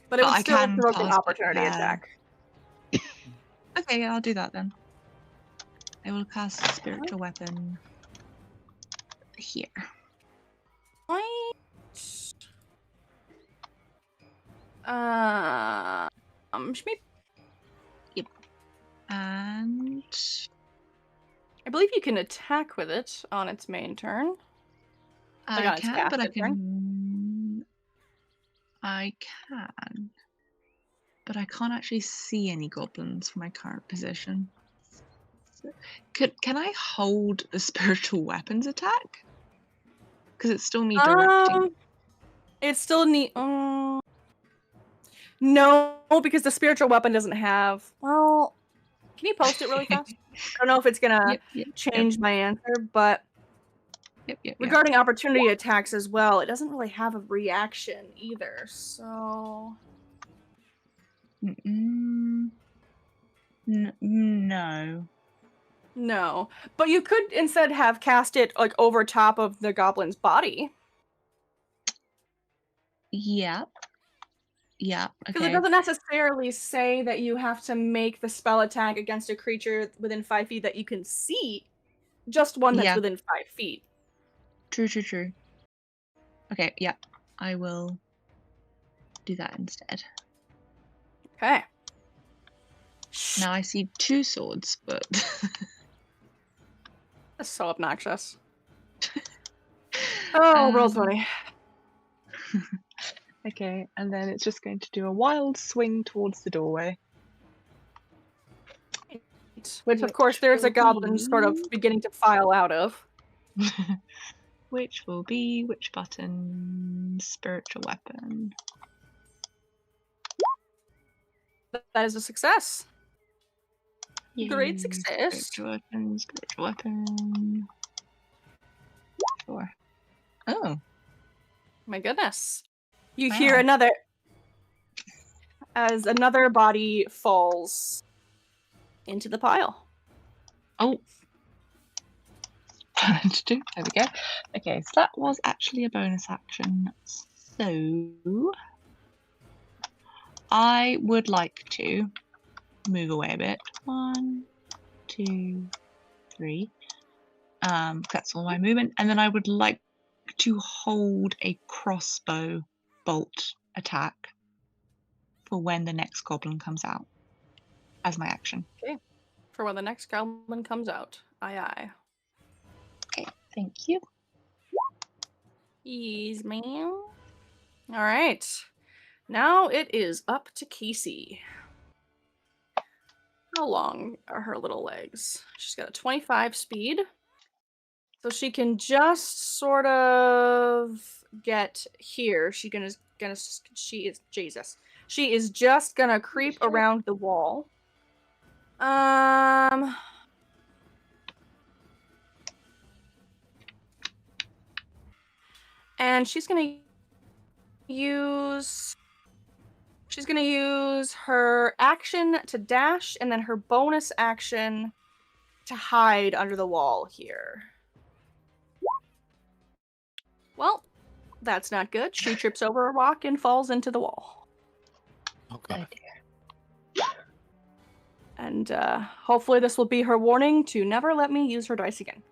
But it would I still can provoke an cast it opportunity there. attack. Okay, I'll do that then. I will cast a spiritual weapon here. Right. Shmeep. Yep. And I believe you can attack with it on its main turn. Like on I its can, but I casted turn. can. I can, but I can't actually see any goblins from my current position. Can I hold the spiritual weapons attack? Because it's still me directing. It's still neat. No, because the spiritual weapon doesn't have. Well, can you post it really fast? I don't know if it's gonna change my answer, but regarding opportunity attacks as well, it doesn't really have a reaction either. So. No. No, but you could instead have cast it like over top of the goblin's body. Yep. Because it doesn't necessarily say that you have to make the spell attack against a creature within 5 feet that you can see, just one that's within 5 feet. True. Okay, yeah, I will do that instead. Okay. Now I see 2 swords, but That's so obnoxious. Oh, roll 20. Okay, and then it's just going to do a wild swing towards the doorway. Which, of course, there's a will goblin sort of be- beginning to file out of. Which will be which button? Spiritual weapon. That is a success. Yay. Great success. Spiritual weapon. Spiritual weapon. 4. Oh. My goodness. You Wow. hear another as another body falls into the pile. Oh. There we go. Okay, so that was actually a bonus action. So I would like to move away a bit. 1, 2, 3. That's all my movement. And then I would like to hold a crossbow bolt attack for when the next goblin comes out as my action. For when the next goblin comes out. Aye aye. Okay, thank you. Ease, ma'am. Alright. Now it is up to Casey. How long are her little legs? She's got a 25 speed. So she can just sort of get here. She is Jesus. She is just gonna creep around the wall. And she's gonna use her action to dash and then her bonus action to hide under the wall here. Well, that's not good. She trips over a rock and falls into the wall. Oh god. And hopefully this will be her warning to never let me use her dice again.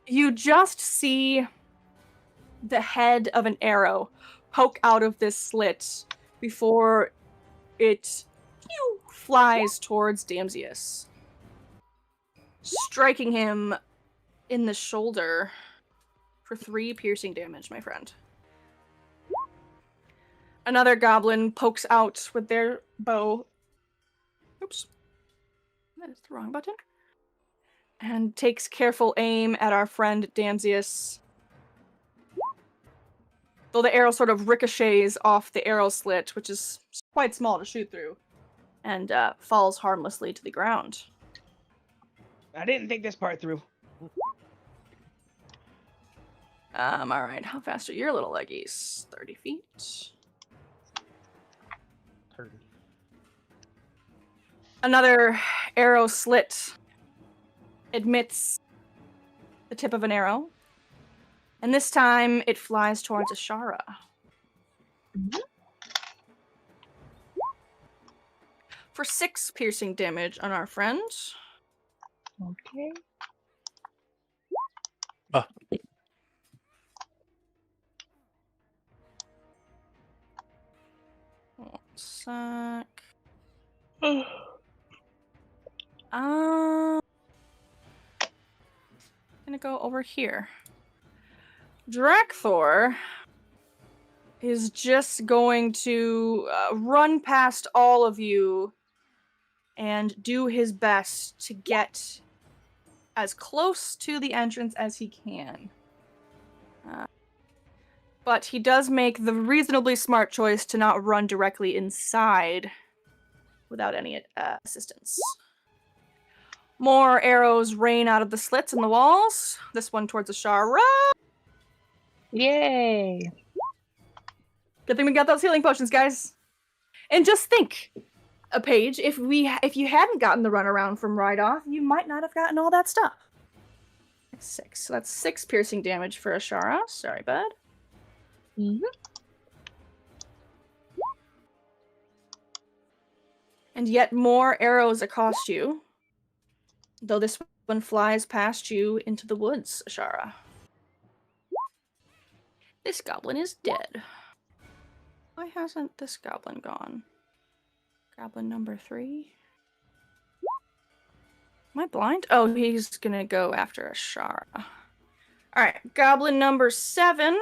You just see the head of an arrow poke out of this slit before it flies towards Damsius, striking him in the shoulder for 3 piercing damage, my friend. Another goblin pokes out with their bow. Oops. That is the wrong button. And takes careful aim at our friend Damsius. Though the arrow sort of ricochets off the arrow slit, which is quite small to shoot through, and falls harmlessly to the ground. I didn't think this part through. Alright, how fast are your little leggies? 30 feet. 30. Another arrow slit admits the tip of an arrow. And this time it flies towards Ashara. For 6 piercing damage on our friend. Okay. Oh. One sec. Gonna go over here. Drakthor is just going to run past all of you and do his best to get as close to the entrance as he can. But he does make the reasonably smart choice to not run directly inside without any assistance. More arrows rain out of the slits in the walls. This one towards Ashara. Yay! Good thing we got those healing potions, guys. And just think, Paige, if you hadn't gotten the runaround from right off, you might not have gotten all that stuff. 6. So that's 6 piercing damage for Ashara. Sorry, bud. Mm-hmm. And yet more arrows accost you. Though this one flies past you into the woods, Ashara. This goblin is dead. Why hasn't this goblin gone? Goblin number 3. Am I blind? Oh, he's gonna go after Ashara. Alright, goblin number 7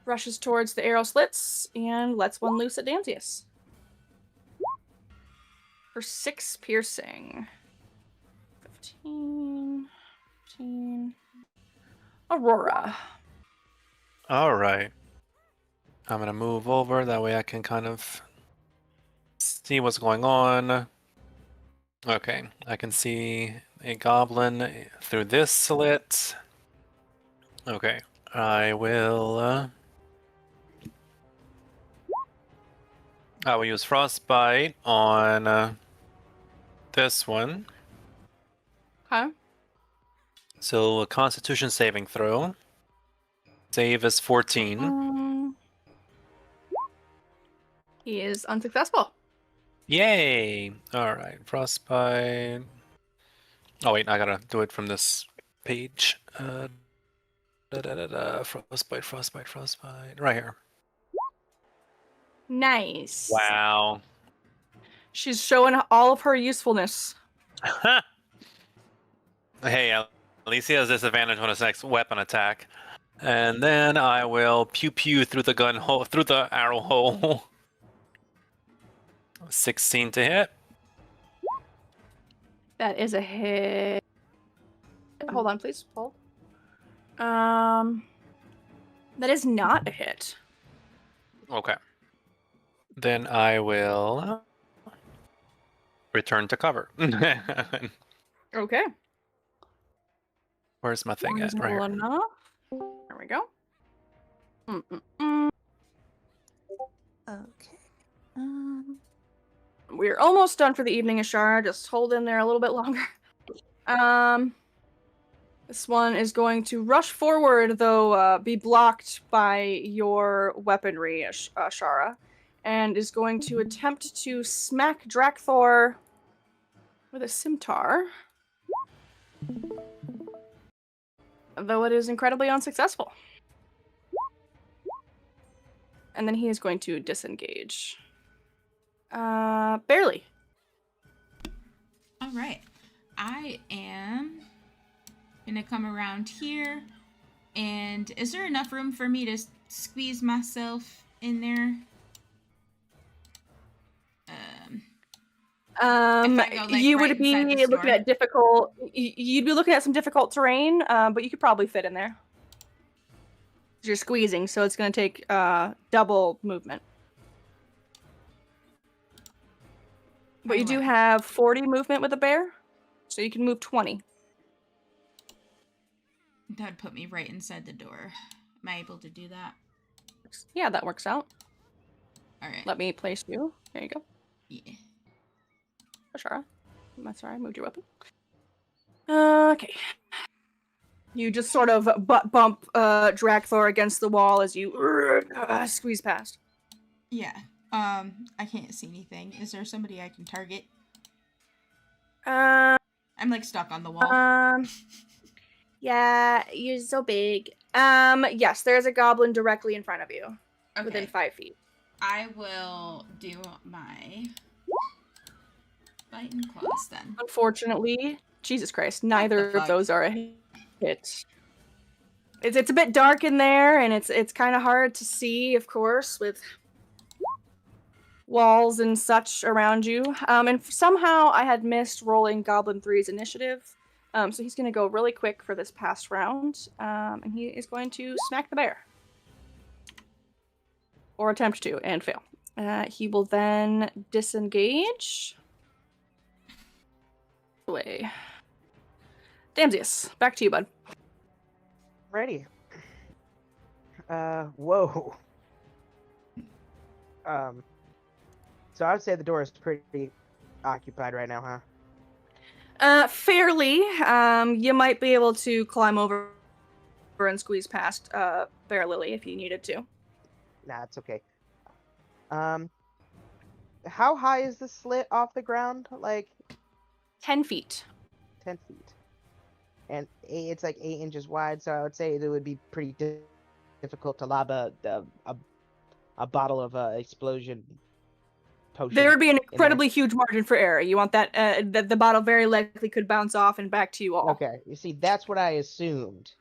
rushes towards the arrow slits and lets one loose at Damsius. for 6 piercing. 15, 15. Aurora. All right. I'm gonna move over. That way I can kind of see what's going on. Okay, I can see a goblin through this slit. Okay, I will use frostbite on this one. Okay. So a Constitution saving throw. Save is 14. He is unsuccessful. Yay! All right, frostbite. Oh wait, I gotta do it from this page. Frostbite, frostbite, frostbite. Right here. Nice. Wow. She's showing all of her usefulness. Hey, at least he has disadvantage on his next weapon attack. And then I will pew pew through the gun hole, through the arrow hole. 16 to hit. That is a hit. Hold on, please. Hold. That is not a hit. Okay. Then I will return to cover. Okay. Where's my thing at? Right Reasonable here. enough. There we go. Okay. We're almost done for the evening, Ashara. Just hold in there a little bit longer. This one is going to rush forward, though be blocked by your weaponry, Ashara, and is going to attempt to smack Drakthor with a scimitar. Though it is incredibly unsuccessful. And then he is going to disengage. Barely. All right. I am gonna come around here. And is there enough room for me to squeeze myself in there? You would be looking at difficult. You'd be looking at some difficult terrain, but you could probably fit in there. You're squeezing, so it's going to take double movement. But you do have 40 movement with a bear, so you can move 20. That'd put me right inside the door. Am I able to do that? Yeah, that works out. All right. Let me place you. There you go. Yeah. Ashara. That's right, I moved your weapon. Okay. You just sort of butt bump Drakthor against the wall as you squeeze past. Yeah. I can't see anything. Is there somebody I can target? I'm like stuck on the wall. Yeah, you're so big. Yes, there's a goblin directly in front of you. Okay. Within 5 feet. I will do my bite and claws then. Unfortunately, Jesus Christ, neither of those are a hit. It's a bit dark in there, and it's kind of hard to see, of course, with walls and such around you. And somehow I had missed rolling Goblin 3's initiative. So he's going to go really quick for this past round, and he is going to smack the bear. Or attempt to, and fail. He will then disengage. Away. Damsius, back to you, bud. Ready. Whoa. So I would say the door is pretty occupied right now, huh? Fairly. You might be able to climb over and squeeze past Bear Lily if you needed to. Nah, it's okay. How high is the slit off the ground? Like 10 feet. 10 feet. And it's like 8 inches wide, so I would say it would be pretty difficult to lob a bottle of explosion potion. There would be an incredibly huge margin for error. You want that the bottle very likely could bounce off and back to you all. Okay, you see, that's what I assumed.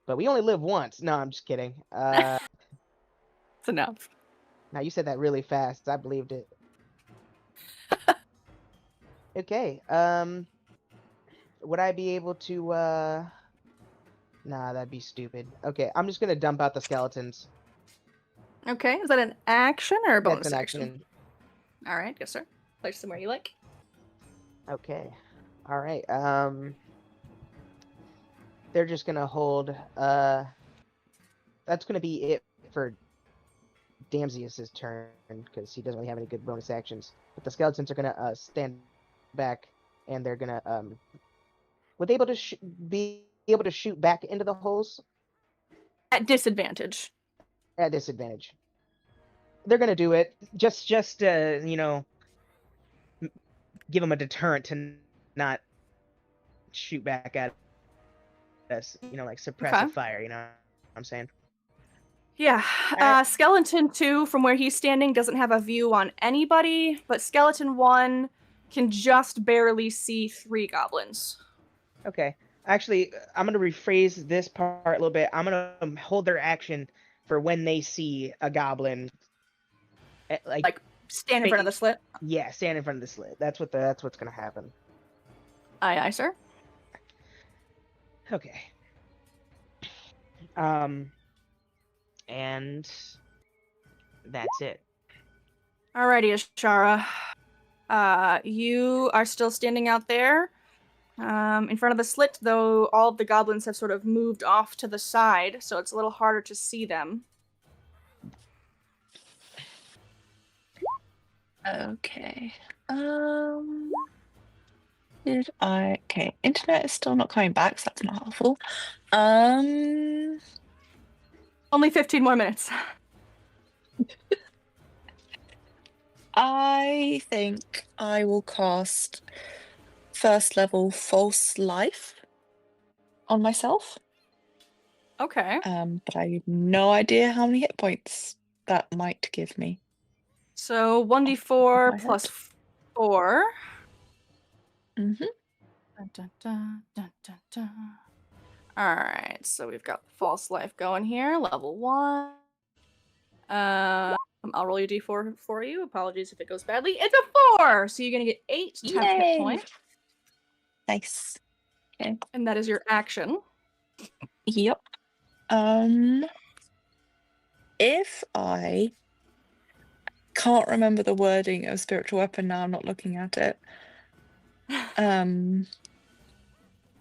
But we only live once. No, I'm just kidding. It's enough. Now you said that really fast. I believed it. Okay. Would I be able to? Nah, that'd be stupid. Okay, I'm just gonna dump out the skeletons. Okay, is that an action or a That's bonus an action? action. All right, yes, sir. Place them where you like. Okay. All right. They're just gonna hold. That's gonna be it for Damsius's turn because he doesn't really have any good bonus actions. But the skeletons are gonna stand back, and they're gonna would they able to be able to shoot back into the holes At disadvantage. at disadvantage? They're gonna do it. Just you know, give them a deterrent to not shoot back at us. You know, like Okay. suppressive fire. You know what I'm saying? Yeah, Alright. Skeleton 2, from where he's standing, doesn't have a view on anybody, but Skeleton 1 can just barely see 3 goblins. Okay. Actually, I'm gonna rephrase this part a little bit. I'm gonna hold their action for when they see a goblin. Like, stand in front of the slit. Yeah, stand in front of the slit. That's what's gonna happen. Aye, aye, sir. Okay. And that's it. Alrighty, Ashara. You are still standing out there. In front of the slit, though, all of the goblins have sort of moved off to the side, so it's a little harder to see them. Okay. Did I? Okay, internet is still not coming back, so that's not helpful. Only 15 more minutes. I think I will cast first level false life on myself. Okay. But I have no idea how many hit points that might give me. So my 1d4 head. plus 4. Mm-hmm. Dun, dun, dun, dun, dun, dun. Alright, so we've got false life going here, level 1. I'll roll your d4 for you. Apologies if it goes badly. It's a 4! So you're gonna get 8 temp hit Yay! points. Nice. Okay. And that is your action. Yep. If I can't remember the wording of spiritual weapon now, I'm not looking at it.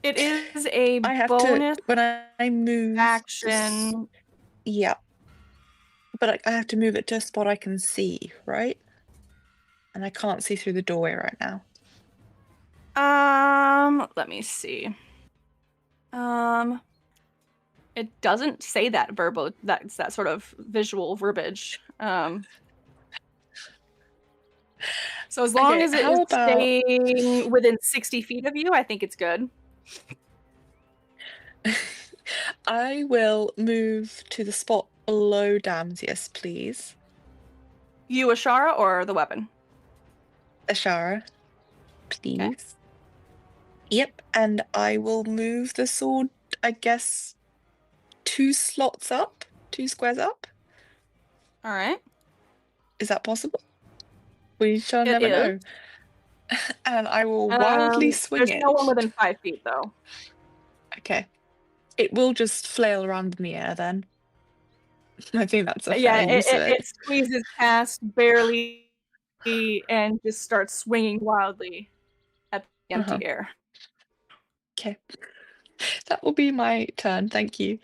It is a I have bonus to when I move action. Yeah. But I have to move it to a spot I can see, right? And I can't see through the doorway right now. Let me see. It doesn't say that that's that sort of visual verbiage. So as long Okay, as it how is about- staying within 60 feet of you, I think it's good. I will move to the spot below Damsius, please. You, Ashara, or the weapon? Ashara, please. Yep, and I will move the sword, I guess, 2 slots up, 2 squares up. All right. Is that possible? We shall It never is. know. And I will wildly swing there's it. no one within 5 feet, though. Okay. It will just flail around in the air then. I think that's a Yeah, fair use of it squeezes past barely and just starts swinging wildly at the empty air. Okay. That will be my turn, thank you.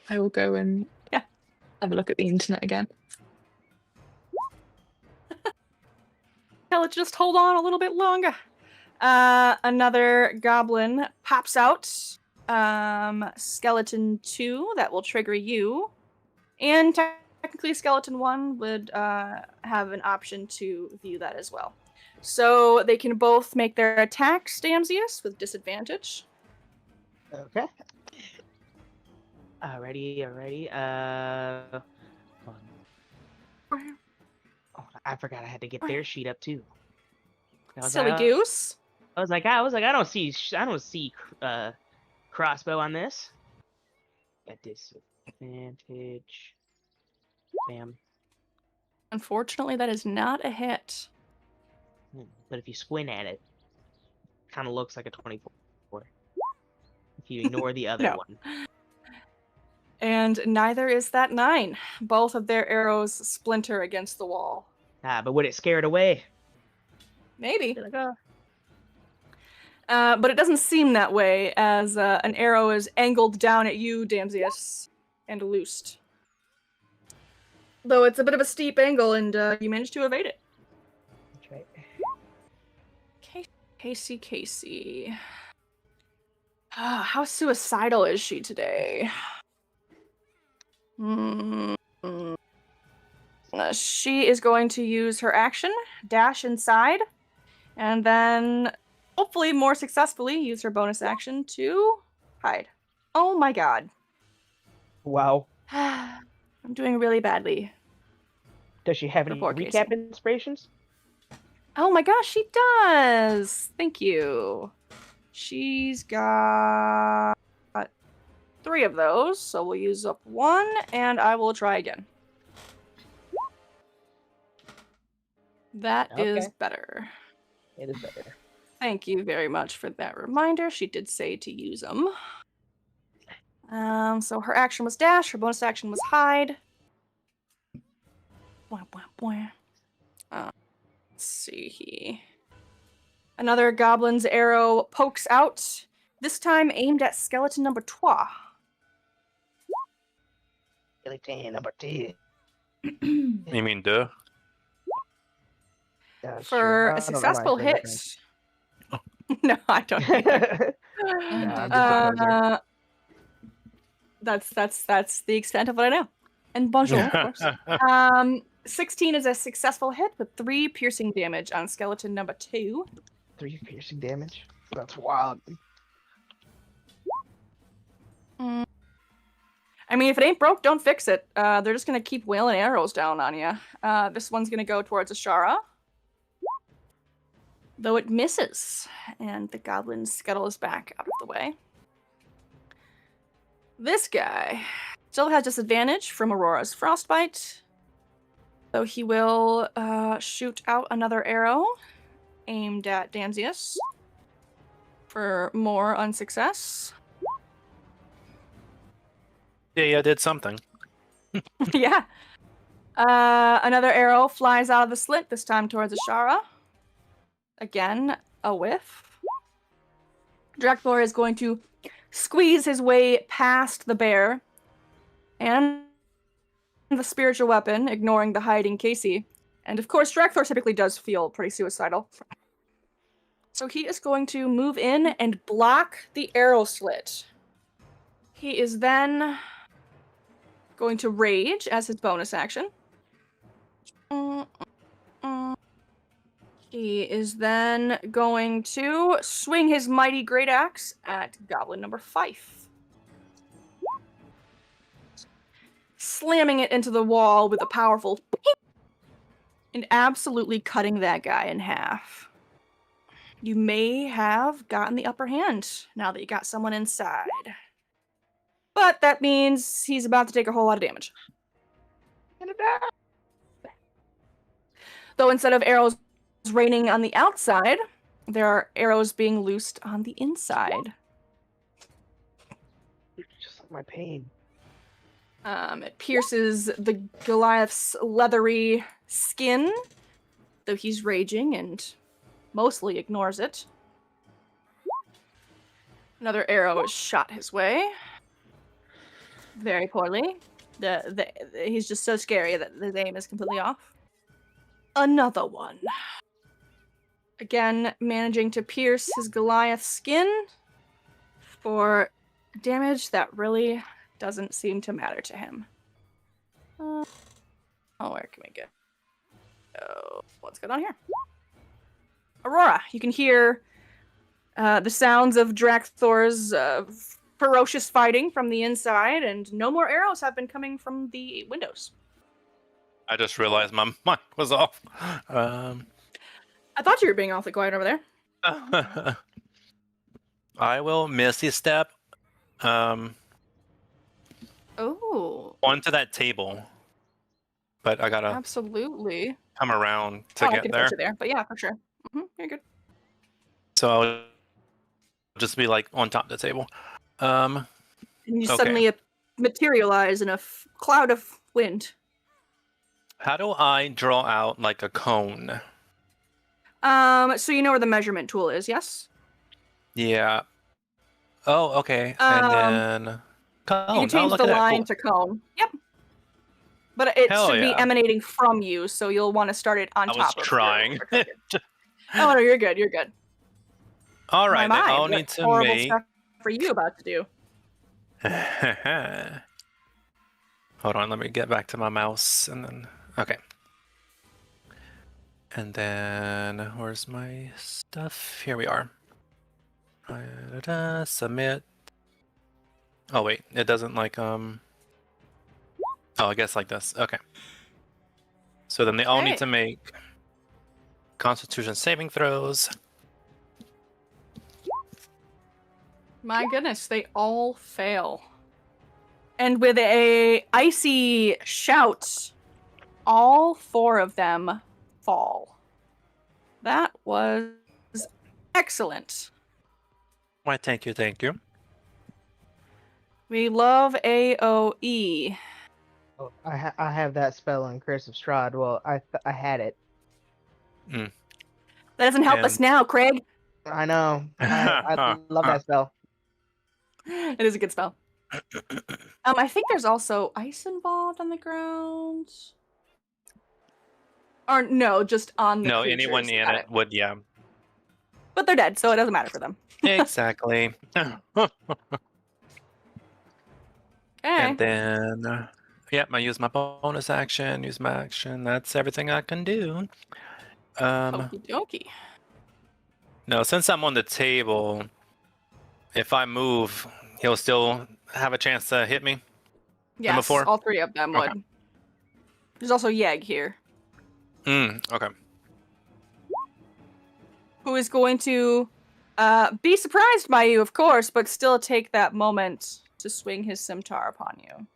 I will go and have a look at the internet again. Let's just hold on a little bit longer. Another goblin pops out. Skeleton 2, that will trigger you. And technically Skeleton 1 would have an option to view that as well. So they can both make their attacks, Damsius, with disadvantage. Okay. Alrighty. Oh, I forgot I had to get their sheet up too. Silly goose. I was like, I don't see crossbow on this. At disadvantage. Bam. Unfortunately, that is not a hit. But if you squint at it, kind of looks like a 24. If you ignore the other No. one. And neither is that 9. Both of their arrows splinter against the wall. But would it scare it away? Maybe. Be like, oh. But it doesn't seem that way, as an arrow is angled down at you, Damsius, and loosed. Though it's a bit of a steep angle, and you managed to evade it. That's right. Casey. How suicidal is she today? She is going to use her action, dash inside, and then, hopefully more successfully, use her bonus action to hide. Oh my god. Wow. I'm doing really badly. Does she have any poor recap Casey. inspirations? Oh my gosh, she does! Thank you. She's got 3 of those, so we'll use up 1, and I will try again. That is Okay. better. It is better. Thank you very much for that reminder. She did say to use them. So her action was dash, her bonus action was hide. Let's see. Another goblin's arrow pokes out, this time aimed at skeleton number 2. Skeleton number 2. You mean duh? For a successful hit. No, I don't either. That's the extent of what I know. And bonjour, of course. 16 is a successful hit with 3 piercing damage on skeleton number 2. 3 piercing damage? That's wild. I mean, if it ain't broke, don't fix it. They're just gonna keep wailing arrows down on you. This one's gonna go towards Ashara. Though it misses, and the goblin scuttles back out of the way. This guy still has disadvantage from Aurora's frostbite, so he will shoot out another arrow aimed at Damsius for more unsuccess. Yeah, I did something. Yeah. Another arrow flies out of the slit, this time towards Ashara. Again, a whiff. Drakthor is going to squeeze his way past the bear and the spiritual weapon, ignoring the hiding Casey. And of course, Drakthor typically does feel pretty suicidal. So he is going to move in and block the arrow slit. He is then going to rage as his bonus action. He is then going to swing his mighty great axe at goblin number 5. Slamming it into the wall with a powerful and absolutely cutting that guy in half. You may have gotten the upper hand now that you got someone inside. But that means he's about to take a whole lot of damage. Though instead of arrows raining on the outside, there are arrows being loosed on the inside. Just like my pain. It pierces the Goliath's leathery skin, though he's raging and mostly ignores it. Another arrow is shot his way. Very poorly. He's just so scary that his aim is completely off. Another one. Again, managing to pierce his Goliath's skin for damage that really doesn't seem to matter to him. Where can we go? Oh, what's going on here? Aurora, you can hear the sounds of Drakthor's ferocious fighting from the inside, and no more arrows have been coming from the windows. I just realized my mic was off. I thought you were being awfully quiet over there. I will Misty Step Oh. onto that table. But I gotta Absolutely. come around to I get can there. put you there, but yeah, for sure. You're good. So I'll just be like on top of the table. And you Okay. suddenly materialize in a cloud of wind. How do I draw out like a cone? So you know where the measurement tool is, yes? Yeah. Oh, okay. And then You cone. can Oh, change look the at that. line Cool. to cone. Yep. But it Hell should be yeah. emanating from you, so you'll want to start it on I was top of trying. your target. Oh, no, you're good. You're good. All right, then I'll What need to horrible make. stuff for you about to do. Hold on, let me get back to my mouse and then. Okay. And then where's my stuff? Here we are. Submit. Oh wait, it doesn't like Oh, I guess like this. Okay. So then they all need Okay. to make Constitution saving throws. My goodness, they all fail. And with a icy shout, all 4 of them fall. That was excellent. Why, thank you, thank you. We love AoE. Oh, I have that spell on Curse of Strahd. Well, I had it. That doesn't help us now, Craig. I know. I love that spell. It is a good spell. I think there's also ice involved on the ground. Or no, just on the No, creatures. anyone in Got it would, yeah. But they're dead, so it doesn't matter for them. Exactly. Okay. And then, yep, I use my bonus action, use my action. That's everything I can do. Okie dokie. No, since I'm on the table, if I move, he'll still have a chance to hit me. Yes, before? all 3 of them Okay. would. There's also Yeg here, Okay. who is going to be surprised by you, of course, but still take that moment to swing his scimitar upon you.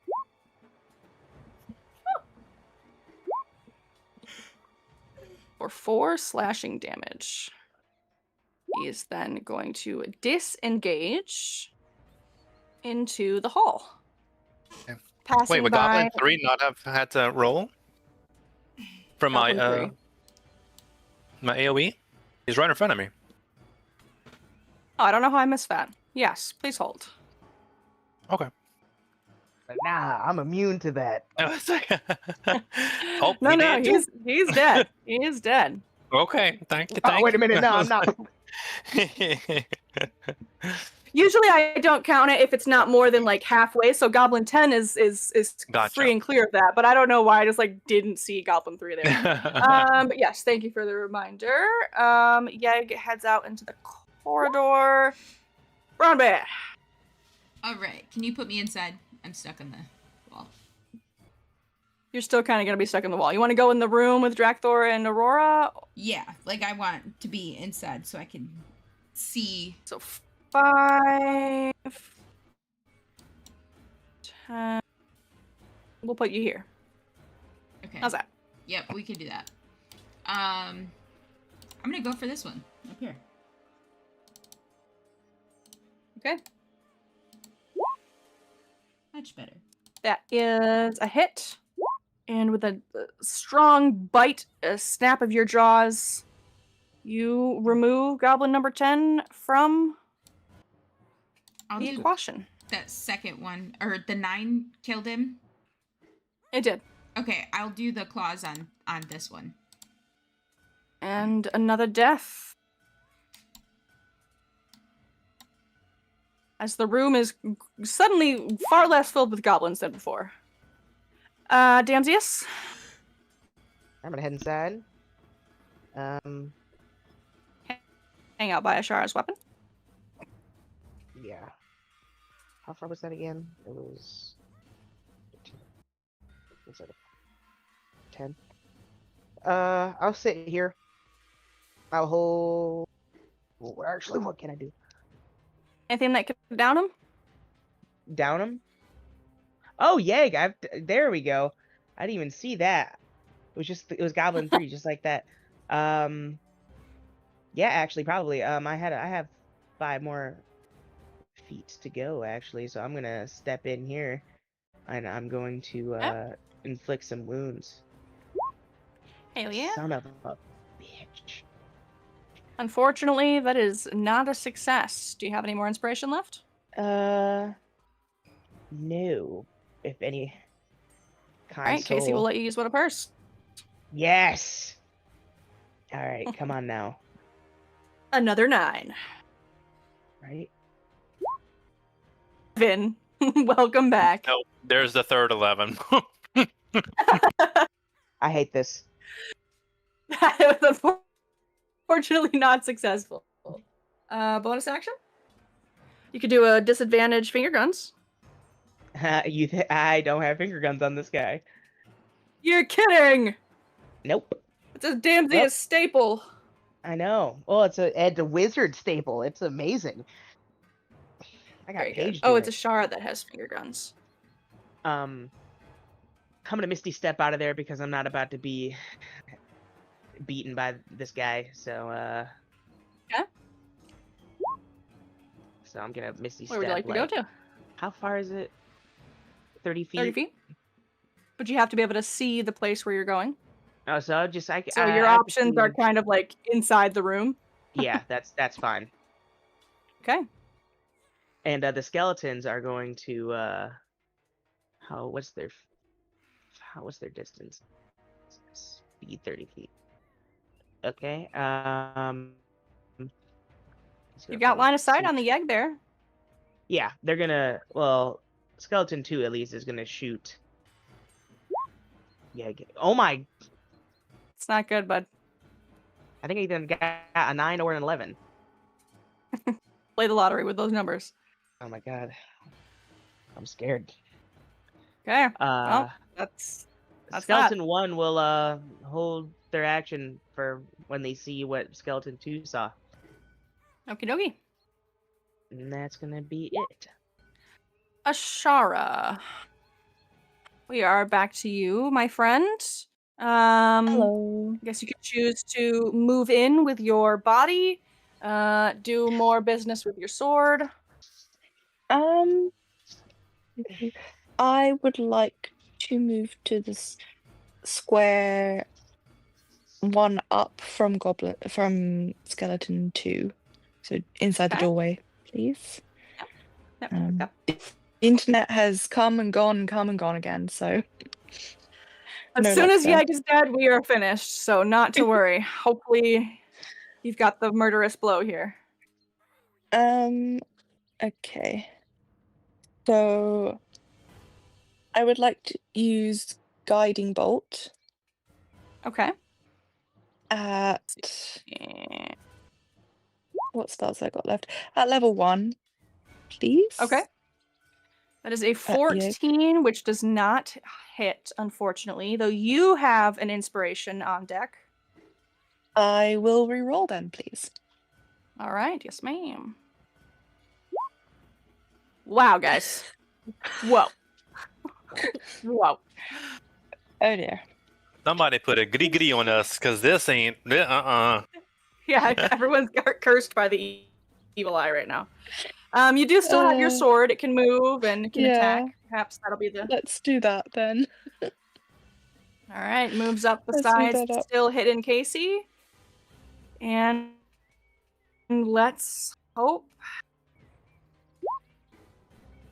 For 4 slashing damage. He is then going to disengage into the hall. Okay. Passing Wait, would by Goblin 3 not have had to roll? From my Goblin 3. my AoE? He's right in front of me. Oh, I don't know how I missed that. Yes, please hold. Okay. But nah, I'm immune to that. Oh, No, he no, did too? he's dead. He is dead. Okay, thank you. Oh, wait a minute. No, I'm not. Usually I don't count it if it's not more than like halfway, so Goblin 10 is Gotcha. free and clear of that, but I don't know why I just like didn't see Goblin 3 there. But yes, thank you for the reminder. Yeg heads out into the corridor. Brown Bear. All right. Can you put me inside? I'm stuck on the wall. You're still kind of going to be stuck in the wall. You want to go in the room with Drakthor and Aurora? Yeah, like I want to be inside so I can see. So 5, 10. We'll put you here. Okay. How's that? Yep, we can do that. I'm gonna go for this one up here. Okay. Much better. That is a hit. And with a strong bite, a snap of your jaws, you remove Goblin number 10 from I'll the do equation. that second one, or the 9 killed him. It did. Okay, I'll do the claws on this one. And another death. As the room is suddenly far less filled with goblins than before. Damsius? I'm gonna head inside. Hang out by Ashara's weapon. Yeah. How far was that again? It was. Was that 10? I'll sit here. I'll hold. Well, actually, what can I do? Anything that could down him? Down him? Oh, Yeg! There we go. I didn't even see that. It was Goblin 3, just like that. Yeah, actually, probably. I have 5 more feet to go, actually, so I'm gonna step in here, and I'm going to Yep. inflict some wounds. Hell yeah. Son of a bitch. Unfortunately, that is not a success. Do you have any more inspiration left? No. If any All right, Casey will console. let you use what a purse. Yes. All right, come on now. Another 9. Right? Vin, welcome back. Nope. There's the third 11. I hate this. That was unfortunately not successful. Bonus action? You could do a disadvantage finger guns. I don't have finger guns on this guy. You're kidding! Nope. It's a damn Well- a staple. I know. Well, it's a wizard staple. It's amazing. I got Very good. paged. Oh, it's a Shara that has finger guns. I'm gonna Misty Step out of there because I'm not about to be beaten by this guy. So Okay. So I'm gonna Misty Where Step. would you like to go to? How far is it? 30 feet. 30 feet. But you have to be able to see the place where you're going. Oh, so So your I can options are see- kind of like inside the room. Yeah, that's fine. Okay. And the skeletons are going to what's their distance? Speed 30 feet. Okay. You've got line of sight on the egg there. Yeah, they're gonna. Well, skeleton 2 at least is gonna shoot. Yeah. Oh my! It's not good, bud. I think he done got a 9 or an 11. Play the lottery with those numbers. Oh my god, I'm scared. Okay. Well, that's skeleton 1 will hold their action for when they see what skeleton 2 saw. Okie dokie. And that's gonna be it. Ashara. We are back to you, my friend. Hello. I guess you could choose to move in with your body, do more business with your sword. I would like to move to this square one up from skeleton 2, so inside the Okay. doorway, please. Yep. The internet has come and gone again, so As no soon luck as there. Yag is dead, we are finished, so not to worry. Hopefully, you've got the murderous blow here. Okay. So I would like to use Guiding Bolt Okay. at Yeah. what spells I got left? At level 1, please. Okay. That is a yeah. 14, which does not hit, unfortunately, though you have an inspiration on deck. I will re-roll then, please. All right. Yes, ma'am. Wow, guys. Whoa. Whoa. Oh dear. Somebody put a gritty on us, because this ain't. Yeah, everyone's cursed by the evil eye right now. You do still have your sword. It can move and it can attack. Perhaps that'll be the... Let's do that then. All right, moves up the Let's move sides, that up. still hitting Casey. And let's hope.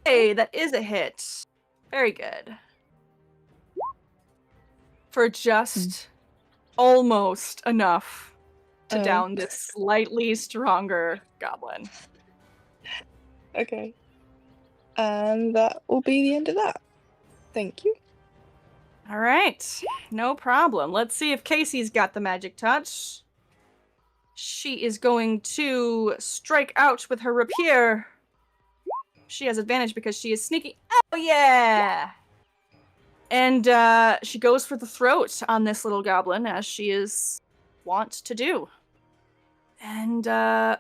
Hey, that is a hit. Very good. For just almost enough to down this slightly stronger goblin. Okay. And that will be the end of that. Thank you. All right, no problem. Let's see if Casey's got the magic touch. She is going to strike out with her rapier. She has advantage because she is sneaky. Oh, yeah! And she goes for the throat on this little goblin, as she is wont to do. And no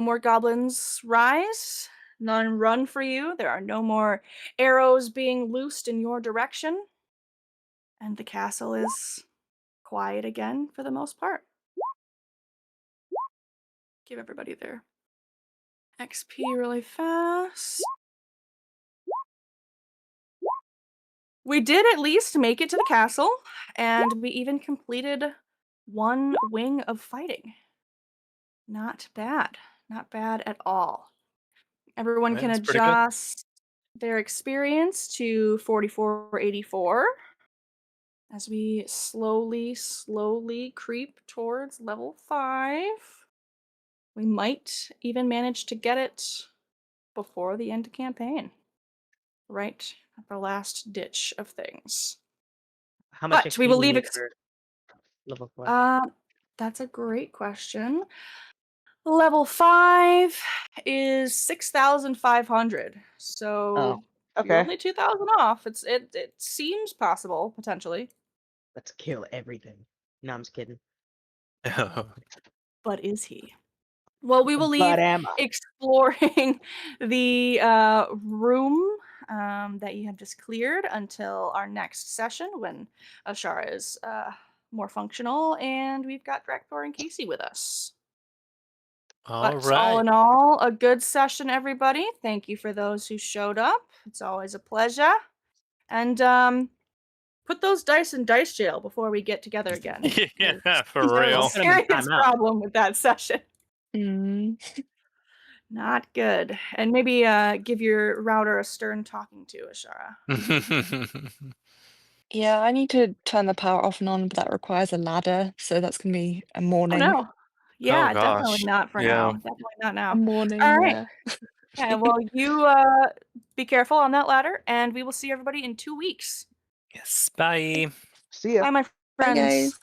more goblins rise. None run for you. There are no more arrows being loosed in your direction. And the castle is quiet again for the most part. give everybody their XP really fast. We did at least make it to the castle, and we even completed one wing of fighting. Not bad. Not bad at all. Everyone can That's pretty good. adjust their experience to 4484 as we slowly creep towards level 5. We might even manage to get it before the end of campaign. Right at the last ditch of things. How much But we XP will do you leave need for level 4? that's a great question. Level 5 is 6,500. So you're Okay. only 2,000 off. It seems possible, potentially. Let's kill everything. No, I'm just kidding. But is he? Well, we will leave But am I? exploring the room that you have just cleared until our next session when Ashara is more functional and we've got Drakthor and Casey with us. All But all right. in all, a good session, everybody. Thank you for those who showed up. It's always a pleasure. And put those dice in dice jail before we get together again. Yeah, for There's a real. Put 'em in serious timeout. problem with that session. Mm. Not good. And maybe give your router a stern talking to, Ashara. Yeah, I need to turn the power off and on, but that requires a ladder, so that's gonna be a Oh morning. no. Yeah, Oh definitely gosh. not for Yeah. now. Definitely not A now. morning, All right. yeah. Yeah, well, you be careful on that ladder, and we will see everybody in 2 weeks. Yes. Bye. See ya. Bye, my Bye, friends. guys.